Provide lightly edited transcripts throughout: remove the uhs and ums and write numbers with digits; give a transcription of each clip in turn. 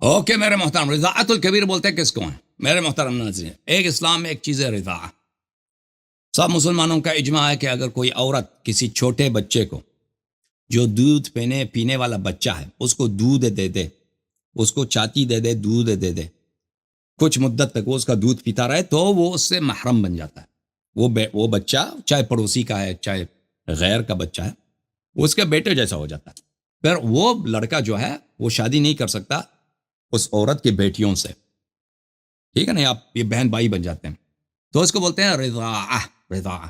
Okay میرے محترم، رضاعت الکبیر بولتے ہیں کس کو ہیں میرے محترم ناظرین؟ ایک اسلام میں ایک چیز ہے رضاع. سب مسلمانوں کا اجماع ہے کہ اگر کوئی عورت کسی چھوٹے بچے کو، جو دودھ پینے والا بچہ ہے، اس کو دودھ دے دے، اس کو چاتی دے دے، دودھ دے دے، کچھ مدت تک وہ اس کا دودھ پیتا رہے، تو وہ اس سے محرم بن جاتا ہے. وہ بچہ چاہے پڑوسی کا ہے چاہے غیر کا بچہ ہے، وہ اس کے بیٹے جیسا ہو جاتا ہے. پھر وہ لڑکا جو ہے وہ شادی نہیں کر سکتا اس عورت کی بیٹیوں سے، ٹھیک ہے نا؟ آپ یہ بہن بھائی بن جاتے ہیں. تو اس کو بولتے ہیں رضاعہ. رضاعہ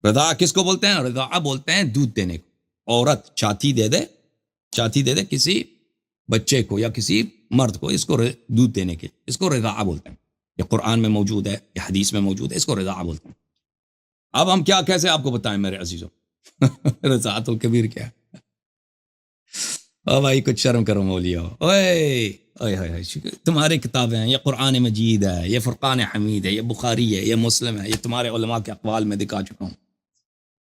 رضاعہ کس کو بولتے ہیں؟ رضاعہ بولتے ہیں دودھ دینے کو. عورت چاتی دے دے کسی بچے کو یا کسی مرد کو، اس کو دودھ دینے کے، اس کو رضاعہ بولتے ہیں. یہ قرآن میں موجود ہے، یہ حدیث میں موجود ہے، اس کو رضاعہ بولتے ہیں. اب ہم کیسے آپ کو بتائیں میرے عزیزوں؟ رضاعت الکبیر کیا ہے؟ او بھائی کچھ شرم کرو مولیو. تمہاری کتابیں ہیں، یہ قرآن مجید ہے، یہ فرقان حمید ہے، یہ بخاری ہے، یہ مسلم ہے، یہ تمہارے علماء کے اقوال میں دکھا چکا ہوں.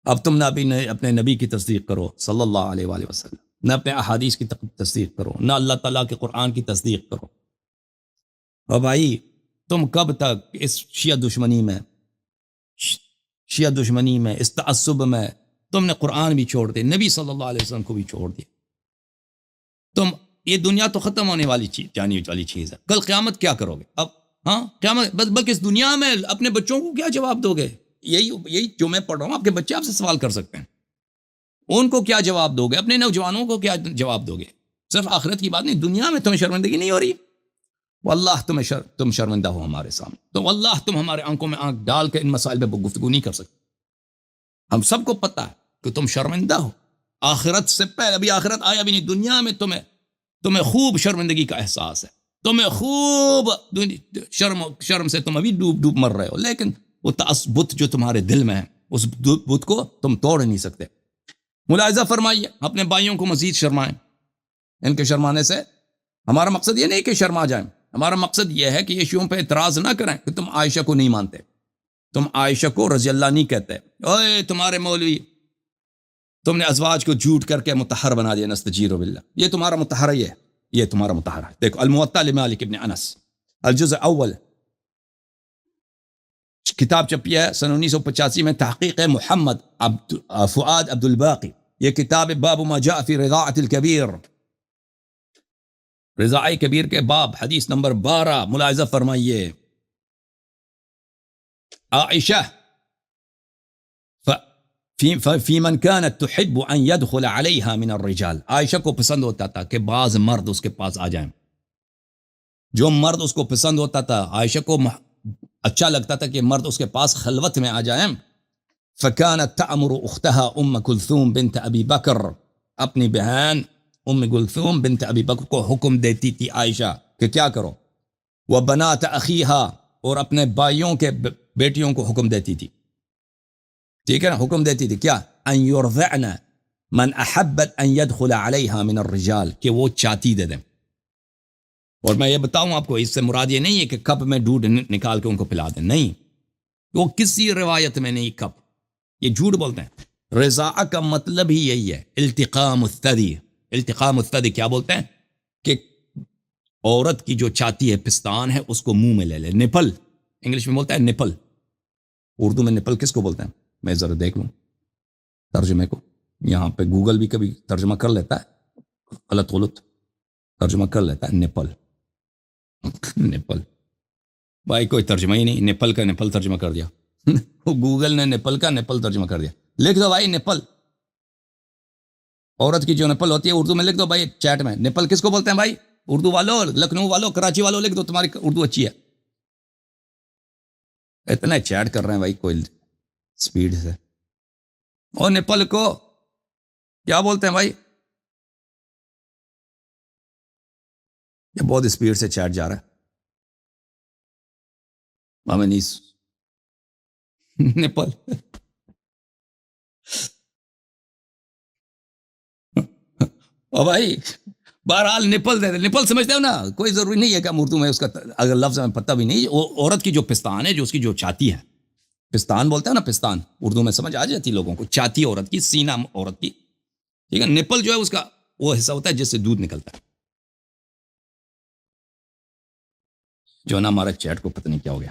اب تم نہ اپنے نبی کی تصدیق کرو صلی اللہ علیہ وآلہ وسلم، نہ اپنے احادیث کی تصدیق کرو، نہ اللہ تعالیٰ کے قرآن کی تصدیق کرو. اور بھائی تم کب تک اس شیعہ دشمنی میں اس تعصب میں، تم نے قرآن بھی چھوڑ دے، نبی صلی اللہ علیہ وسلم کو بھی چھوڑ دیا. تم یہ دنیا تو ختم ہونے والی جانی والی چیز ہے، کل قیامت کیا کرو گے؟ اب قیامت بلکہ اس دنیا میں اپنے بچوں کو کیا جواب دو گے؟ یہی جو میں پڑھ رہا ہوں، آپ کے بچے آپ سے سوال کر سکتے ہیں. ان کو کیا جواب دو گے؟ اپنے نوجوانوں کو کیا جواب دو گے؟ صرف آخرت کی بات نہیں، دنیا میں تمہیں شرمندگی نہیں ہو رہی؟ واللہ تم شرمندہ ہو ہمارے سامنے، تو واللہ تم ہمارے آنکھوں میں آنکھ ڈال کے ان مسائل پہ گفتگو نہیں کر سکتے. ہم سب کو پتہ ہے کہ تم شرمندہ ہو آخرت سے پہلے. ابھی آخرت آیا بھی نہیں، دنیا میں تمہیں خوب شرمندگی کا احساس ہے، تمہیں خوب شرم سے تم ابھی ڈوب مر رہے ہو. لیکن وہ بت جو تمہارے دل میں ہے، اس بت کو تم توڑ نہیں سکتے. ملاحظہ فرمائیے، اپنے بھائیوں کو مزید شرمائیں. ان کے شرمانے سے ہمارا مقصد یہ نہیں کہ شرما جائیں، ہمارا مقصد یہ ہے کہ یہ شیعوں پہ اعتراض نہ کریں کہ تم عائشہ کو نہیں مانتے، تم عائشہ کو رضی اللہ نہیں کہتے. اوے تمہارے مولوی، تم نے ازواج کو جھوٹ کر کے مطہر بنا دیا، نستجیر باللہ. یہ تمہارا مطہر ہے، یہ تمہارا مطہر ہے. دیکھو الموطا لمالک ابن انس، الجزء اول، کتاب چھپی ہے سن 1985 میں، تحقیق محمد فؤاد عبد الباقی. یہ کتاب باب ما جاء فی رضاعۃ الکبیر، رضاع کبیر کے باب، حدیث نمبر 12. ملاحظہ فرمائیے، عائشہ فی من كانت تحب ان يدخل عليها من الرجال، عائشہ کو پسند ہوتا تھا کہ بعض مرد اس کے پاس آ جائیں. جو مرد اس کو پسند ہوتا تھا، عائشہ کو اچھا لگتا تھا کہ مرد اس کے پاس خلوت میں آ جائیں. فكانت تأمر اختها ام کلثوم بنت ابی بکر، اپنی بہن ام کلثوم بنت ابی بکر کو حکم دیتی تھی عائشہ کہ کیا کرو. وبنات اخیها، اور اپنے بھائیوں کے بیٹیوں کو حکم دیتی تھی، ٹھیک ہے نا؟ حکم دیتی تھی کیا؟ ان يرضعن من احبت ان يدخل عليها من الرجال، کہ وہ چاتی دے دیں. اور میں یہ بتاؤں آپ کو، اس سے مراد یہ نہیں ہے کہ کپ میں دودھ نکال کے ان کو پلا دیں، نہیں، وہ کسی روایت میں نہیں کپ، یہ جھوٹ بولتے ہیں. رضاع کا مطلب ہی یہی ہے، التقام الثدی. التقام الثدی کیا بولتے ہیں؟ کہ عورت کی جو چاتی ہے، پستان ہے، اس کو منہ میں لے لے. نپل انگلش میں بولتا ہے نپل، اردو میں نپل کس کو بولتے ہیں؟ میں ذرا دیکھ لوں ترجمے کو. یہاں پہ گوگل بھی کبھی ترجمہ کر لیتا ہے، غلط ترجمہ کر لیتا ہے. نپل نپل بھائی کوئی ترجمہ ہی نہیں، نپل کا نپل ترجمہ کر دیا. گوگل نے نپل کا نپل ترجمہ کر دیا. لکھ دو بھائی نپل، عورت کی جو نپل ہوتی ہے اردو میں لکھ دو بھائی چیٹ میں. نپل کس کو بولتے ہیں بھائی؟ اردو والوں، لکھنؤ والوں، کراچی والوں لکھ دو، تمہاری اردو اچھی ہے. اتنا چیٹ کر رہے ہیں بھائی کوئی سپیڈ سے. اور نپل کو کیا بولتے ہیں بھائی؟ یہ بہت سپیڈ سے چیٹ جا رہا ہے، ہمیں نہیں. نپل او بھائی بہرحال نپل دے دے، نپل سمجھتے ہو نا؟ کوئی ضروری نہیں ہے کہ ہم اردو میں اس کا اگر لفظ ہمیں پتہ بھی نہیں. عورت کی جو پستان ہے، جو اس کی جو چھاتی ہے، پستان بولتے ہیں نا، پستان اردو میں سمجھ آ جاتی لوگوں کو. چھاتی عورت کی، سینہ عورت کی، ٹھیک ہے. نپل جو ہے اس کا وہ حصہ ہوتا ہے جس سے دودھ نکلتا ہے. جو نا ہمارا چیٹ کو پتہ نہیں کیا ہو گیا.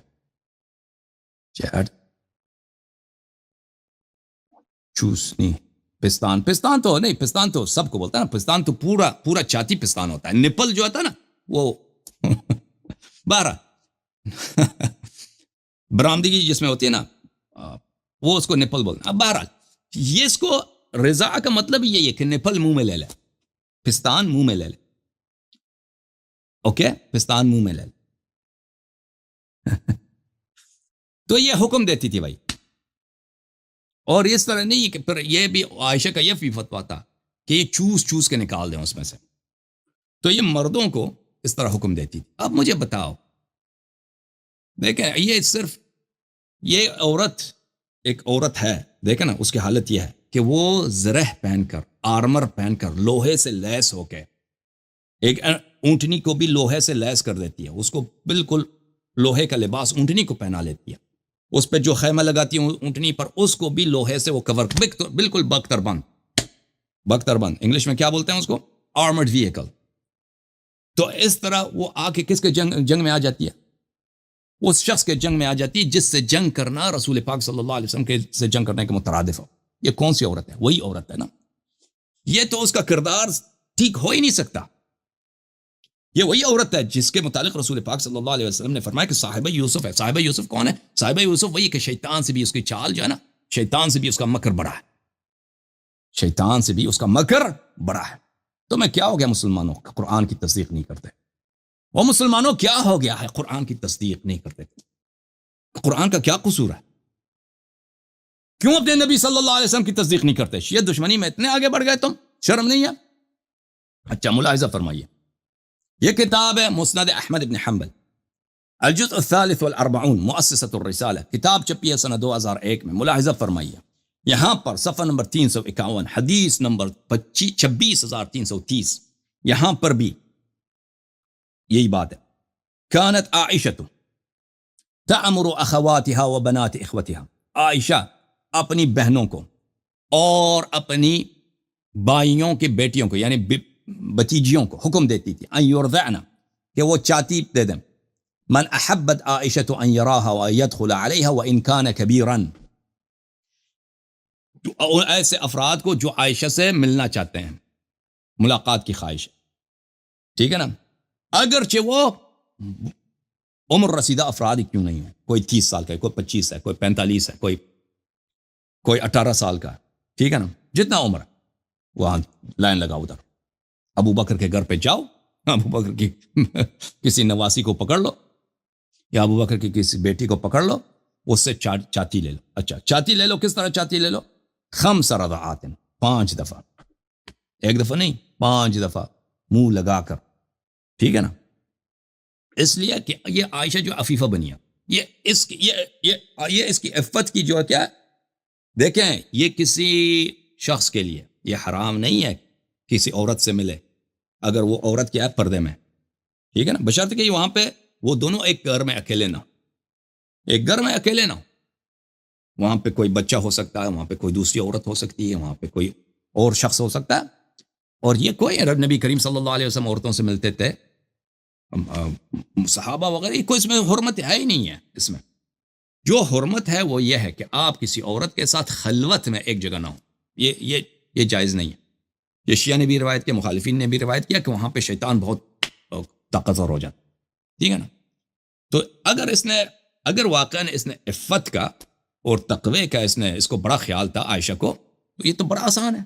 چیٹ چوس نہیں پستان تو نہیں، پستان تو سب کو بولتا ہے نا، پستان تو پورا چھاتی پستان ہوتا ہے. نپل جو ہوتا ہے نا وہ 12 برآمدگی جس میں ہوتی ہے نا وہ اس کو نپل بولتا ہے. بہرحال یہ اس کو رضا کا مطلب یہی ہے کہ نپل منہ میں لے لے، پستان منہ میں لے لے. اوکے، پستان منہ میں لے لے. تو یہ حکم دیتی تھی بھائی. اور اس طرح نہیں کہ پھر یہ بھی عائشہ کا یہ بھی فتویٰ تھا کہ یہ چوس کے نکال دیں اس میں سے. تو یہ مردوں کو اس طرح حکم دیتی تھی. اب مجھے بتاؤ، دیکھیں یہ صرف یہ عورت ایک عورت ہے، دیکھیں نا اس کی حالت یہ ہے کہ وہ زرہ پہن کر، آرمر پہن کر، لوہے سے لیس ہو کے، ایک اونٹنی کو بھی لوہے سے لیس کر دیتی ہے، اس کو بالکل لوہے کا لباس اونٹنی کو پہنا لیتی ہے، اس پہ جو خیمہ لگاتی ہے اونٹنی پر اس کو بھی لوہے سے وہ کور، بالکل بختر بند انگلش میں کیا بولتے ہیں اس کو؟ Armoured vehicle. تو اس طرح وہ آ کے کس کے جنگ میں آ جاتی ہے؟ اس شخص کے جنگ میں آ جاتی ہے جس سے جنگ کرنا رسول پاک صلی اللہ علیہ وسلم کے سے جنگ کرنے کے مترادف ہو. یہ کون سی عورت ہے؟ وہی عورت ہے نا. یہ تو اس کا کردار ٹھیک ہو ہی نہیں سکتا. یہ وہی عورت ہے جس کے متعلق رسول پاک صلی اللہ علیہ وسلم نے فرمایا کہ صاحبہ یوسف ہے. صاحبہ یوسف کون ہے؟ صاحبہ یوسف وہی کہ شیطان سے بھی اس کی چال جو ہے نا، شیطان سے بھی اس کا مکر بڑا ہے، شیطان سے بھی اس کا مکر بڑا ہے. تو میں کیا ہو گیا مسلمانوں قرآن کی تصدیق نہیں کرتے؟ وہ مسلمانوں کیا ہو گیا ہے قرآن کی تصدیق نہیں کرتے؟ قرآن کا کیا قصور ہے؟ کیوں اپنے نبی صلی اللہ علیہ وسلم کی تصدیق نہیں کرتے؟ شیعہ دشمنی میں اتنے آگے بڑھ گئے تم، شرم نہیں ہے؟ اچھا ملاحظہ فرمائیے، یہ کتاب ہے مسند احمد بن حنبل، الجزء الثالث والاربعون، مؤسسۃ الرسالہ، کتاب چھپی ہے سنہ 2001 میں. ملاحظہ فرمائیے یہاں پر صفحہ نمبر 351، حدیث نمبر 26330، یہاں پر بھی یہی بات ہے. كانت عائشہ تأمر اخواتها وبنات اخوتها، عائشہ اپنی بہنوں کو اور اپنی بھائیوں کی بیٹیوں کو یعنی بتیجیوں کو حکم دیتی تھی ان یرضعن، کہ وہ چاتی دے دیں، من احبت عائشہ ان یراها ويدخل عليها وان كان كبيرا، ایسے افراد کو جو عائشہ سے ملنا چاہتے ہیں، ملاقات کی خواہش، ٹھیک ہے نا، اگرچہ وہ عمر رسیدہ افراد ہی کیوں نہیں ہے، کوئی 30 سال کا ہے، کوئی 25 ہے، کوئی 45 ہے، کوئی 18 سال کا ہے، ٹھیک ہے نا، جتنا عمر ہے وہاں لائن لگاؤ، ادھر ابو بکر کے گھر پہ جاؤ، ابو بکر کی کسی نواسی کو پکڑ لو یا ابو بکر کی کسی بیٹی کو پکڑ لو، اس سے چاتی لے لو. اچھا چاتی لے لو، کس طرح چاتی لے لو؟ 5 رضعات، 5 دفعہ، ایک دفعہ نہیں، 5 دفعہ منہ لگا کر، ٹھیک ہے نا. اس لیے کہ یہ عائشہ جو عفیفہ بنی ہے، یہ اس کی عفت کی جو ہے کیا ہے؟ دیکھیں یہ کسی شخص کے لیے یہ حرام نہیں ہے کسی عورت سے ملے اگر وہ عورت کیا ہے پردے میں، ٹھیک ہے نا، بشرط کہ وہاں پہ وہ دونوں ایک گھر میں اکیلے نہ، ایک گھر میں اکیلے نہ، وہاں پہ کوئی بچہ ہو سکتا ہے، وہاں پہ کوئی دوسری عورت ہو سکتی ہے، وہاں پہ کوئی اور شخص ہو سکتا ہے. اور یہ کوئی نبی کریم صلی اللہ علیہ وسلم عورتوں سے ملتے تھے، صحابہ وغیرہ، کوئی اس میں حرمت ہے ہی نہیں ہے. اس میں جو حرمت ہے وہ یہ ہے کہ آپ کسی عورت کے ساتھ خلوت میں ایک جگہ نہ ہو، یہ جائز نہیں ہے. یہ شیعہ نے بھی روایت کیا، مخالفین نے بھی روایت کیا کہ وہاں پہ شیطان بہت طاقتور ہو جاتا، ٹھیک ہے نا. تو اگر واقعاً اس نے عفت کا اور تقوی کا اس کو بڑا خیال تھا عائشہ کو، تو یہ تو بڑا آسان ہے.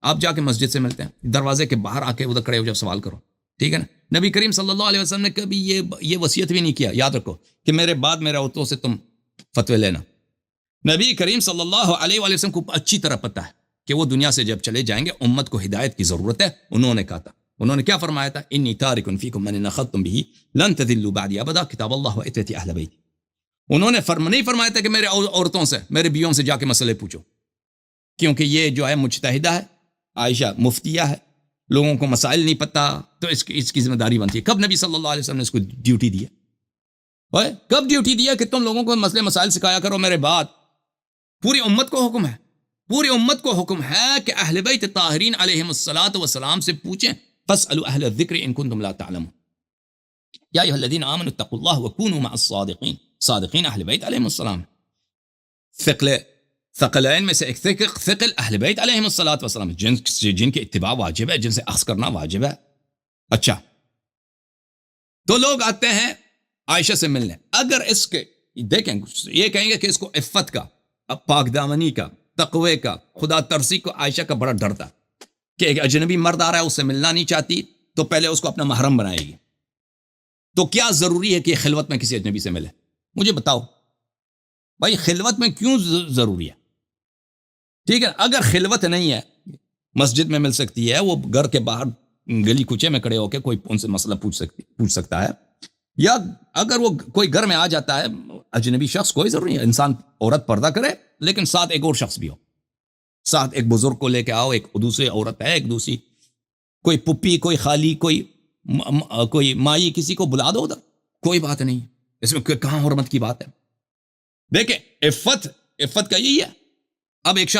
آپ جا کے مسجد سے ملتے ہیں، دروازے کے باہر آ کے ادھر کھڑے ہو جب سوال کرو، ٹھیک ہے نا. نبی کریم صلی اللہ علیہ وسلم نے کبھی یہ وصیت بھی نہیں کیا، یاد رکھو، کہ میرے بعد میرے عورتوں سے تم فتوی لینا. نبی کریم صلی اللہ علیہ وآلہ وسلم کو اچھی طرح پتہ ہے کہ وہ دنیا سے جب چلے جائیں گے امت کو ہدایت کی ضرورت ہے. انہوں نے کہا تھا، انہوں نے کیا فرمایا تھا؟ انی تارک فیکم من اخذتم به لن تضلوا بعدی ابدا، کتاب اللہ و اتیت اہل بیت. انہوں نے نہیں فرمایا تھا کہ میرے عورتوں سے، میرے بیویوں سے جا کے مسئلے پوچھو، کیونکہ یہ جو ہے مجتہدہ ہے، عائشہ مفتیہ ہے، لوگوں کو مسائل نہیں پتہ، تو اس کی ذمہ داری بنتی ہے. کب نبی صلی اللہ علیہ وسلم نے اس کو ڈیوٹی دی ہے؟ کب ڈیوٹی دیا کہ تم لوگوں کو مسئلے مسائل سکھایا کرو میرے بعد؟ پوری امت کو حکم ہے، پوری امت کو حکم ہے کہ اہل بیت طاہرین علیہم الصلاۃ والسلام سے پوچھیں، فاسألوا اہل الذکر ان کنتم لا تعلمون. یا ایھا الذین آمنوا اتقوا اللہ وکونوا مع الصادقین، صادقین اہل بیت علیہم السلام. ثقلین میں سے ایک ثقل اہل بیت علیہم السلام، جن کے اتباع واجب ہے، جن سے اخذ کرنا واجب ہے. اچھا، تو لوگ آتے ہیں عائشہ سے ملنے. اگر اس کے دیکھیں یہ کہیں گے کہ اس کو عفت کا، پاک دامنی کا، تقوی کا، خدا ترسی کو عائشہ کا بڑا ڈر تھا کہ ایک اجنبی مرد آ رہا ہے، اس سے ملنا نہیں چاہتی، تو پہلے اس کو اپنا محرم بنائے گی. تو کیا ضروری ہے کہ خلوت میں کسی اجنبی سے ملے؟ مجھے بتاؤ بھائی، خلوت میں کیوں ضروری ہے؟ ٹھیک ہے، اگر خلوت نہیں ہے، مسجد میں مل سکتی ہے، وہ گھر کے باہر گلی کوچے میں کھڑے ہو کے کوئی ان سے مسئلہ پوچھ سکتا ہے، یا اگر وہ کوئی گھر میں آ جاتا ہے اجنبی شخص، کوئی ضروری نہیں ہے، انسان عورت پردہ کرے لیکن ساتھ ایک اور شخص بھی ہو، ساتھ ایک بزرگ کو لے کے آؤ، ایک دوسری عورت ہے، ایک دوسری کوئی پپی، کوئی خالی، کوئی مائی، کسی کو بلا دو ادھر، کوئی بات نہیں، اس میں کہاں حرمت کی بات ہے. دیکھیں عفت کا یہی ہے. اب ایک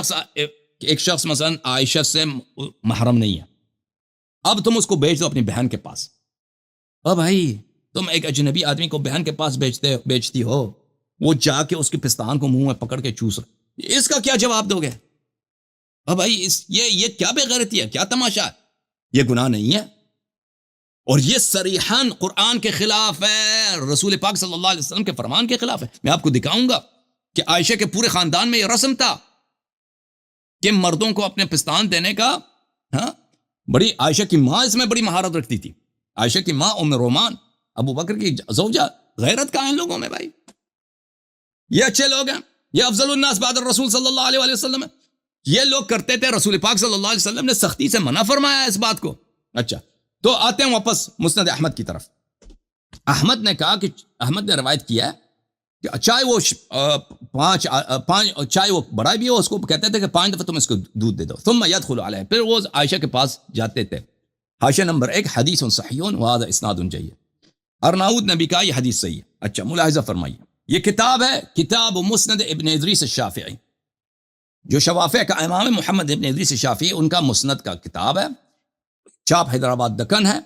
شخص مثلا عائشہ سے محرم نہیں ہے، اب تم اس کو بھیج دو اپنی بہن کے پاس. اب بھائی تم ایک اجنبی آدمی کو بہن کے پاس بیچتی ہو، وہ جا کے اس کے پستان کو منہ میں پکڑ کے چوس رہا، اس کا کیا جواب دو گے؟ اب بھائی یہ کیا بے غیرتی ہے، کیا تماشا ہے؟ یہ گناہ نہیں ہے، اور یہ صریحاً قرآن کے خلاف ہے، رسول پاک صلی اللہ علیہ وسلم کے فرمان کے خلاف ہے. میں آپ کو دکھاؤں گا کہ عائشہ کے پورے خاندان میں یہ رسم تھا کہ مردوں کو اپنے پستان دینے کا. ہاں، بڑی عائشہ کی ماں اس میں بڑی مہارت رکھتی تھی. عائشہ کی ماں ام رومان، ابو بکر کی زوجہ، غیرت کا ہے ان لوگوں میں بھائی. یہ اچھے لوگ ہیں، یہ افضل الناس بعد الرسول صلی اللہ علیہ وسلم ہے. یہ لوگ کرتے تھے، رسول پاک صلی اللہ علیہ وسلم نے سختی سے منع فرمایا ہے اس بات کو. اچھا، تو آتے ہیں واپس مسند احمد کی طرف. احمد نے کہا کہ احمد نے روایت کیا ہے کہ چاہے وہ چاہے وہ بڑا بھی ہو، اس کو کہتے تھے کہ 5 دفعہ تم اس کو دودھ دے دو. ثم يدخل علیہ، پھر وہ عائشہ کے پاس جاتے تھے. حاشیہ نمبر 1، حدیث صحیح وهذا اسناد جید. ارناؤوط نے بھی کہا یہ حدیث صحیح ہے. اچھا، ملاحظہ فرمائیے، یہ کتاب ہے کتاب مسند ابن ادریس الشافعی، جو شوافع کا امام محمد ابن ادریس الشافعی، ان کا مسند کا کتاب ہے. چھاپ حیدرآباد دکن ہے،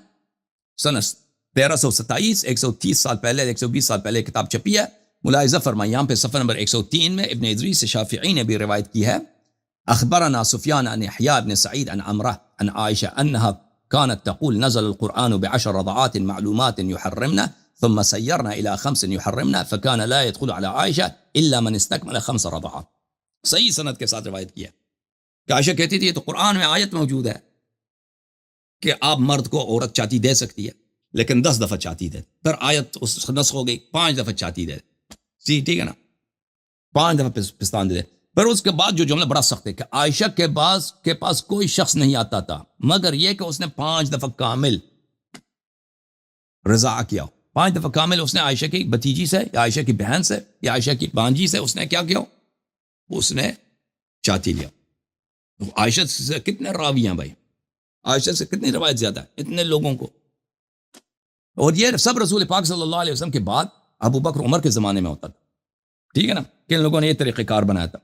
سن 1327، 130 سال پہلے، 120 سال پہلے کتاب چھپی ہے. ملاحظہ فرمائیے، یہاں پہ صفحہ نمبر 103 میں ابن ادریس الشافعی نے بھی روایت کی ہے. اخبرنا سفیان عن یحییٰ بن سعید عن عمرہ عن عائشہ انها كانت تقول نزل القرآن ب10 رضعات معلومات يحرمنا ثم سيرنا إلى 5 يحرمنا فكان لا يدخل على عائشة إلا من استكمل 5 رضعات. صحیح سند کے ساتھ روایت کیا کہ عائشہ کہتی تھی تو قرآن میں آیت موجود ہے کہ آپ مرد کو عورت چاتی دے سکتی ہے لیکن 10 دفعہ چاتی دے. پھر آیت اس نسخ ہو گئی 5 دفعہ چاتی دے. جی ٹھیک ہے نا، 5 دفعہ پستان دے. پھر اس کے بعد جو جملہ بڑا سخت ہے کہ عائشہ کے پاس کوئی شخص نہیں آتا تھا مگر یہ کہ اس نے 5 دفعہ کامل رضا کیا. 5 دفعہ کامل اس نے عائشہ کی بھتیجی سے، یا عائشہ کی بہن سے، یا عائشہ کی بانجی سے اس نے کیا کیا؟ اس نے چاتی لیا. عائشہ سے کتنے راوی ہیں بھائی؟ عائشہ سے کتنی روایت زیادہ ہے اتنے لوگوں کو. اور یہ سب رسول پاک صلی اللہ علیہ وسلم کے بعد ابو بکر عمر کے زمانے میں ہوتا تھا. ٹھیک ہے نا، کن لوگوں نے یہ طریقہ کار بنایا تھا.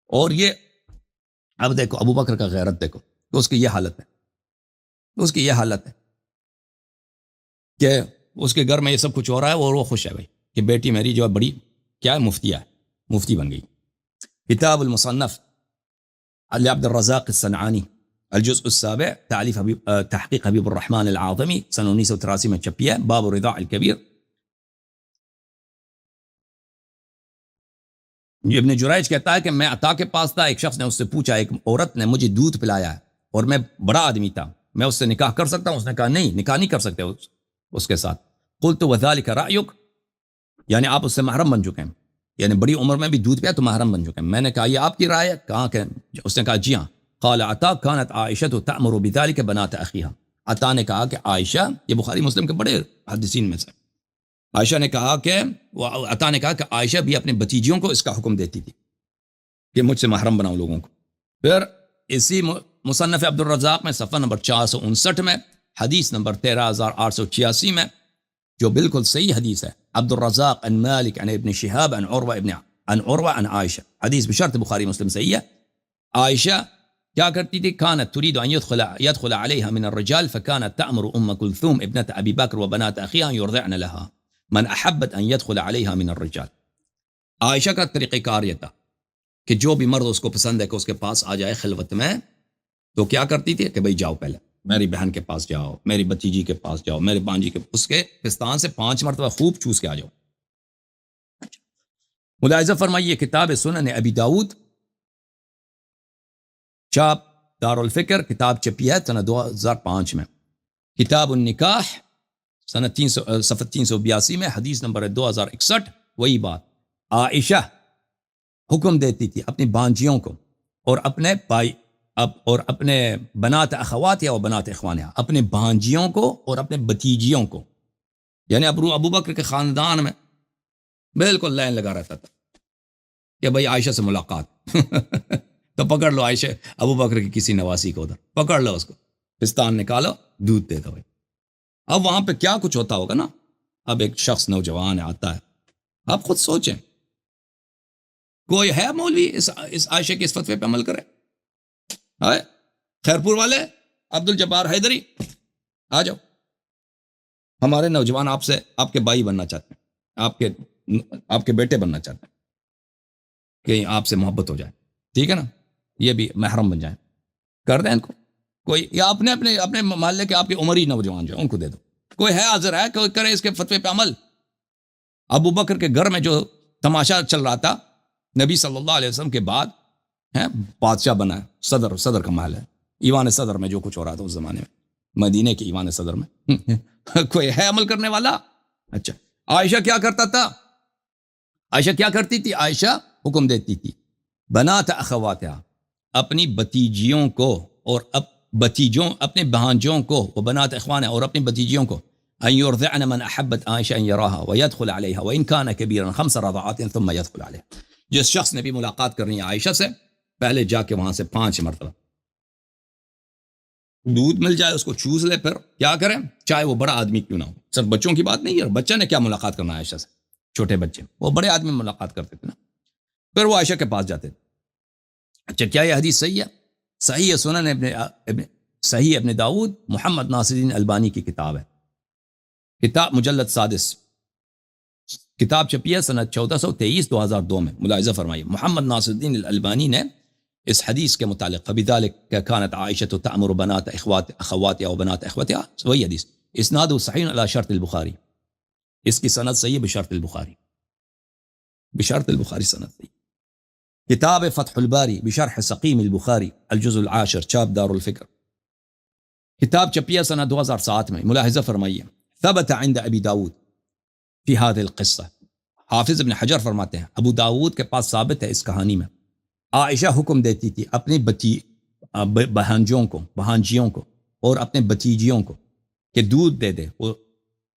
اور یہ اب دیکھو ابو بکر کا غیرت دیکھو، تو اس کی یہ حالت ہے، اس کی یہ حالت ہے کہ اس کے گھر میں یہ سب کچھ ہو رہا ہے اور وہ خوش ہے بھائی کہ بیٹی میری جو ہے بڑی کیا ہے، مفتیہ ہے، مفتی بن گئی. کتاب المصنف علی عبد الرزاق الصنعانی، الجزء السابع، تحقیق حبیب الرحمن العاظمی، سن 1983 میں چھپی ہے. باب الرضاع الکبیر. ابن جریج کہتا ہے کہ میں عطا کے پاس تھا، ایک شخص نے اس سے پوچھا، ایک عورت نے مجھے دودھ پلایا ہے اور میں بڑا آدمی تھا، میں اس سے نکاح کر سکتا ہوں؟ اس نے کہا نہیں، نکاح نہیں کر سکتے اس کے ساتھ. قلت وذلك رأيك، یعنی آپ اس سے محرم بن چکے ہیں، یعنی بڑی عمر میں بھی دودھ پیا تو محرم بن چکے ہیں. میں نے کہا یہ آپ کی رائے ہے؟ کہاں کہ اس نے کہا جی ہاں. قال عطا كانت عائشة تأمر بذلك بنات أخيها. عطا نے کہا کہ عائشہ، یہ بخاری مسلم کے بڑے محدثین میں سے، عائشہ نے کہا کہ عطا نے کہا کہ عائشہ بھی اپنے بھتیجیوں کو اس کا حکم دیتی تھی کہ مجھ سے محرم بناؤ لوگوں کو. پھر اسی مصنف عبد الرزاق میں صفحہ نمبر 459 میں، حدیث نمبر 13886 میں، جو بالکل صحیح حدیث ہے، عبد الرزاق عن مالک عن ابن شہاب عن عروہ عن عائشہ، حدیث بشرط بخاری مسلم صحیح ہے. عائشہ کیا کرتی تھی؟ كانت تريد ان يدخل عليها من الرجال فكانت تأمر ام كلثوم ابنة ابي بكر وبنات اخيها ان يرضعن لها من احبت ان يدخل عليها من الرجال. عائشہ کا طریقہ کار یہ تھا کہ جو بھی مرد اس کو پسند ہے کہ اس کے پاس آ جائے خلوت میں، تو کیا کرتی تھی کہ بھئی جاؤ، پہلے میری بہن کے پاس جاؤ، میری بتیجی کے پاس جاؤ، میرے بانجی کے، اس کے پستان سے 5 مرتبہ خوب چوس کے آ جاؤ. ملاحظہ فرمائیے کتاب سنن ابی داؤد چاپ دارالفکر، کتاب چھپی ہے سنہ 2005 میں. کتاب النکاح سنہ 382 میں، حدیث نمبر ہے 2061. وہی بات عائشہ حکم دیتی تھی اپنی بانجیوں کو اور اپنے بھائی اور اپنے بنات اخوات یا بنات اخوان، اپنے بانجیوں کو اور اپنے بتیجیوں کو، یعنی ابو بکر کے خاندان میں بالکل لائن لگا رہتا تھا کہ بھئی عائشہ سے ملاقات تو پکڑ لو عائشہ ابو بکر کی کسی نواسی کو، ادھر پکڑ لو، اس کو پستان نکالو، دودھ دے دو. بھائی اب وہاں پہ کیا کچھ ہوتا ہوگا نا. اب ایک شخص نوجوان آتا ہے، آپ خود سوچیں، کوئی ہے مولوی اس عائشہ کے اس فتوے پہ عمل کرے؟ خیرپور والے عبد الجبار حیدری آ جاؤ، ہمارے نوجوان آپ سے، آپ کے بھائی بننا چاہتے ہیں، آپ کے بیٹے بننا چاہتے ہیں کہ آپ سے محبت ہو جائے، ٹھیک ہے نا، یہ بھی محرم بن جائیں، کر دیں ان کو. کوئی یا اپنے محلے کے آپ کے عمری نوجوان جو ان کو دے دو. کوئی ہے حاضر ہے کوئی کرے اس کے فتوے پہ عمل؟ ابو بکر کے گھر میں جو تماشا چل رہا تھا، نبی صلی اللہ علیہ وسلم کے بعد بادشاہ بنا ہے، صدر کا محل ہے، ایوان صدر میں جو کچھ ہو رہا تھا اس زمانے میں، مدینے کے ایوان صدر میں کوئی ہے عمل کرنے والا؟ اچھا عائشہ کیا کرتا تھا؟ عائشہ کیا کرتی تھی؟ عائشہ حکم دیتی تھی بنات اخواتها، اپنی بتیجیوں کو اور اپنے بھانجوں کو، وہ بنات اخوان اور اپنی بتیجیوں کو، ان يرضعن من احبت عائشہ ان يراها ويدخل عليها وان كان كبيرا 5 رضعات ثم يدخل عليها. جس شخص نے بھی ملاقات کرنی ہے عائشہ سے، پہلے جا کے وہاں سے 5 مرتبہ دودھ مل جائے، اس کو چوس لے، پھر کیا کریں، چاہے وہ بڑا آدمی کیوں نہ ہو. صرف بچوں کی بات نہیں ہے، بچہ نے کیا ملاقات کرنا عائشہ سے، چھوٹے بچے، وہ بڑے آدمی ملاقات کرتے تھے نا، پھر وہ عائشہ کے پاس جاتے تھے. اچھا کیا یہ حدیث صحیح ہے؟ صحیح ہے، سنن صحیح ابن داؤد، محمد ناصر الدین البانی کی کتاب ہے، کتاب مجلد 6، کتاب چھپی ہے سنہ 1423 2002 میں. ملاحظہ فرمائیے محمد ناصر الدین الالبانی نے اس حدیث کے متعلق فبذلك كانت عائشة تأمر بنات اخواتها وبنات اخوتها، وہی حدیث اسناد صحیح علی شرط البخاری، اس کی سند صحیح بشرط البخاری سند صحیح. کتاب فتح الباری بشرح سقیم البخاری الجزء العاشر چاپ دار الفکر، کتاب چھپی ہے سنہ 2007 میں. ملاحظہ فرمائیے ثبت عند ابی داود فی هذه القصہ، حافظ ابن حجر فرماتے ہیں ابو داود کے پاس ثابت ہے اس کہانی میں عائشہ حکم دیتی تھی اپنی بہانجیوں کو اور اپنے بتیجیوں کو کہ دودھ دے دے وہ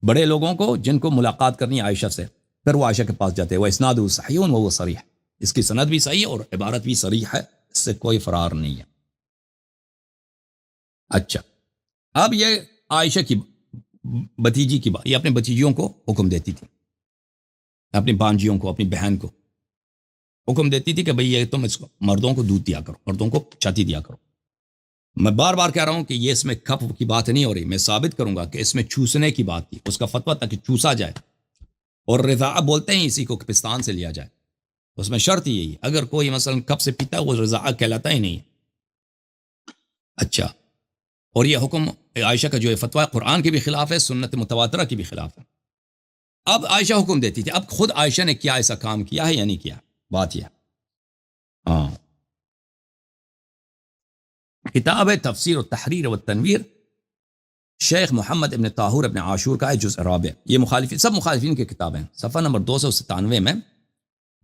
بڑے لوگوں کو جن کو ملاقات کرنی عائشہ سے، پھر وہ عائشہ کے پاس جاتے. وہ اسناد صحیح و وہ صریح، اس کی سند بھی صحیح اور عبارت بھی صریح ہے، اس سے کوئی فرار نہیں ہے. اچھا اب یہ عائشہ کی بتیجی کی بات، یہ اپنے بتیجیوں کو حکم دیتی تھی، اپنی بانجیوں کو، اپنی بہن کو حکم دیتی تھی کہ بھئی یہ تم اس کو مردوں کو دودھ دیا کرو، مردوں کو چھاتی دیا کرو. میں بار بار کہہ رہا ہوں کہ یہ اس میں کپ کی بات نہیں ہو رہی، میں ثابت کروں گا کہ اس میں چوسنے کی بات تھی. اس کا فتویٰ تھا کہ چوسا جائے، اور رضاع بولتے ہیں اسی کو پستان سے لیا جائے. اس میں شرط ہی یہی، اگر کوئی مثلا کپ سے پیتا ہے وہ رضاع کہلاتا ہی نہیں. اچھا اور یہ حکم عائشہ کا جو فتویٰ قرآن کے بھی خلاف ہے، سنت متواترہ کی بھی خلاف ہے. اب عائشہ حکم دیتی تھی، اب خود عائشہ نے کیا ایسا کام کیا ہے یا نہیں کیا؟ بات یہ ہاں. کتاب ہے تفسیر التحریر والتنویر، شیخ محمد ابن طاہور ابن عاشور کا ہے، جزء رابع. یہ مخالفین، سب مخالفین کی کتابیں، صفحہ نمبر 297 میں.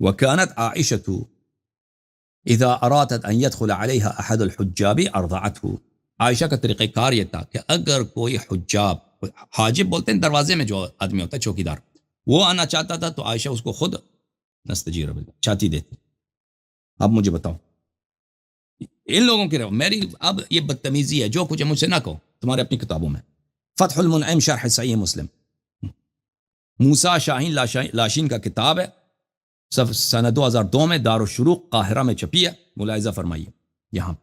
وكانت عائشة اذا ارادت ان يدخل عليها احد الحجاب ارضعته. عائشہ کا طریقہ کار یہ تھا کہ اگر کوئی حجاب، حاجب بولتے ہیں دروازے میں جو آدمی ہوتا ہے چوکیدار، وہ آنا چاہتا تھا تو عائشہ اس کو خود نستجیر بالله چھاتی دیتی. اب مجھے بتاؤ ان لوگوں کی میری اب یہ بدتمیزی ہے، جو کچھ مجھ سے نہ کہو، تمہارے اپنی کتابوں میں. فتح المنعم شرح صحیح مسلم، موسیٰ شاہین لاشین کا کتاب ہے، سنہ 2002 میں دارالشروق قاہرہ میں چھپی ہے. ملاحظہ فرمائیے یہاں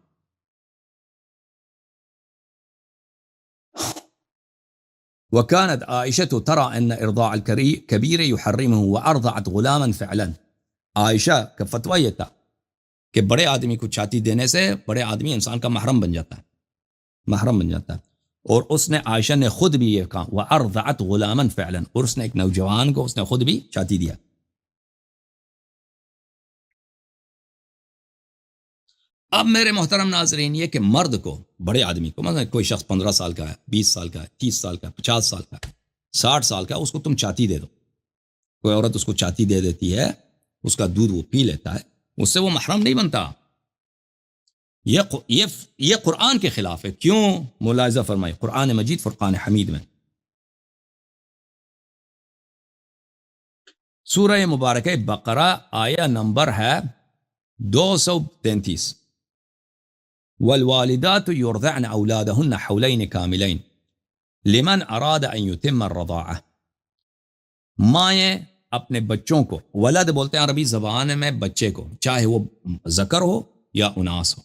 وكانت عائشة ترى أن إرضاع الكبير يحرمه وأرضعت غلاما فعلا. عائشہ کا فتویٰ یہ تھا کہ بڑے آدمی کو چھاتی دینے سے بڑے آدمی انسان کا محرم بن جاتا ہے، محرم بن جاتا ہے. اور اس نے عائشہ نے خود بھی یہ کہا وَأَرْضَعَتْ غُلَامًا فِعْلًا، اور اس نے ایک نوجوان کو اس نے خود بھی چھاتی دیا. اب میرے محترم ناظرین، یہ کہ مرد کو، بڑے آدمی کو، مثلا کوئی شخص 15 سال کا ہے، 20 سال کا ہے، 30 سال کا ہے، 50 سال کا ہے، 60 سال کا ہے، اس کو تم چھاتی دے دو. کوئی عورت اس کو چھاتی دے دیتی ہے، اس کا دودھ وہ پی لیتا ہے، اس سے وہ محرم نہیں بنتا. یہ قرآن کے خلاف ہے. کیوں؟ ملاحظہ فرمائے قرآن مجید فرقان حمید میں سورہ مبارکہ بقرہ آیہ نمبر ہے 233. والوالدات يرضعن أولادهن حولين كاملين لمن أراد أن يتم الرضاعة. مائیں اپنے بچوں کو، ولد بولتے ہیں عربی زبان میں بچے کو، چاہے وہ ذکر ہو یا اناس ہو،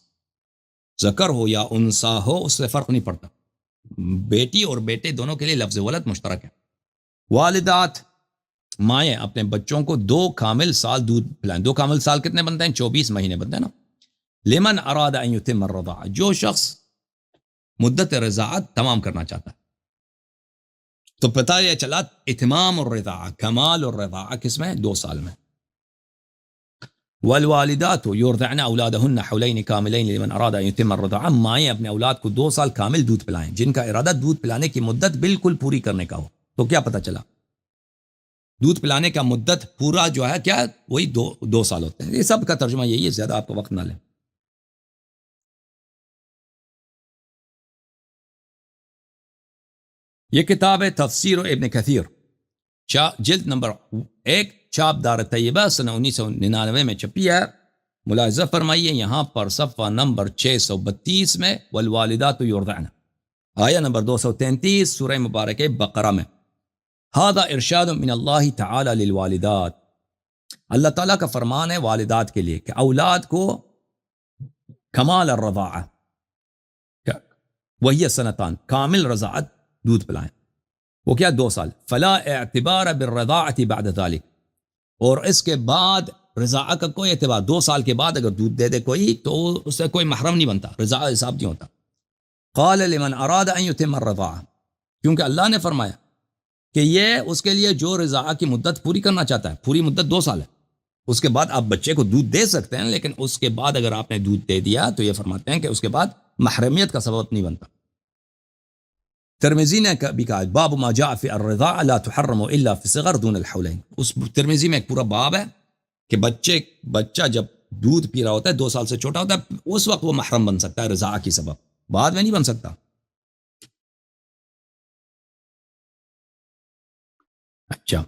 ذکر ہو یا انسا ہو، اس سے فرق نہیں پڑتا. بیٹی اور بیٹے دونوں کے لیے لفظ ولد مشترک ہے. والدات مائیں اپنے بچوں کو 2 کامل سال دودھ پلائیں. 2 کامل سال کتنے بنتے ہیں؟ 24 مہینے بنتے ہیں نا. لمن اراد ان یتم الرضاعہ، جو شخص مدت رضاعت تمام کرنا چاہتا ہے. تو پتہ یہ چلا اتمام الرضاعہ، کمال الرضاعہ کس میں؟ 2 سال میں. والوالدات یرضعن اولادهن حولین کاملین لمن اراد ان یتم الرضاعہ، مائیں اپنے اولاد کو 2 سال کامل دودھ پلائیں جن کا ارادہ دودھ پلانے کی مدت بالکل پوری کرنے کا ہو. تو کیا پتہ چلا؟ دودھ پلانے کا مدت پورا جو ہے کیا، وہی 2 سال ہوتے ہیں. یہ سب کا ترجمہ یہی ہے، زیادہ آپ کو وقت نہ لیں. یہ کتاب ہے تفسیر ابن کثیر، جلد نمبر 1، چھاپ دار طیبہ، سنہ 1999 میں چھپی ہے. ملاحظہ فرمائیے یہاں پر صفحہ نمبر 632 میں والوالدات یرضعن، آیہ نمبر 233 سورہ مبارکہ بقرہ میں. ھذا ارشاد من اللہ تعالی للوالدات، اللہ تعالیٰ کا فرمان ہے والدات کے لیے کہ اولاد کو کمال الرضاعہ، وہی سنتان، کامل رضاعت دودھ پلائیں. وہ کیا؟ 2 سال. فلا اعتبار بالرضاعت بعد ذلك، اور اس کے بعد رضاعہ کا کوئی اعتبار، 2 سال کے بعد اگر دودھ دے دے کوئی تو اس سے کوئی محرم نہیں بنتا، رضاعہ حساب نہیں ہوتا. قال لمن اراد ان يتم الرضاعہ، کیونکہ اللہ نے فرمایا کہ یہ اس کے لیے جو رضاعہ کی مدت پوری کرنا چاہتا ہے، پوری مدت 2 سال ہے. اس کے بعد آپ بچے کو دودھ دے سکتے ہیں، لیکن اس کے بعد اگر آپ نے دودھ دے دیا تو یہ فرماتے ہیں کہ اس کے بعد محرمیت کا سبب نہیں بنتا. ترمذی نے بھی کہا باب ما جاء فی الرضاعہ لا تحرم الا فی صغر دون الحولین. اس ترمذی میں ایک پورا باب ہے کہ بچہ جب دودھ پی رہا ہوتا ہے 2 سال سے چھوٹا ہوتا ہے، اس وقت وہ محرم بن سکتا ہے رضاعہ کی سبب، بعد میں نہیں بن سکتا. اچھا،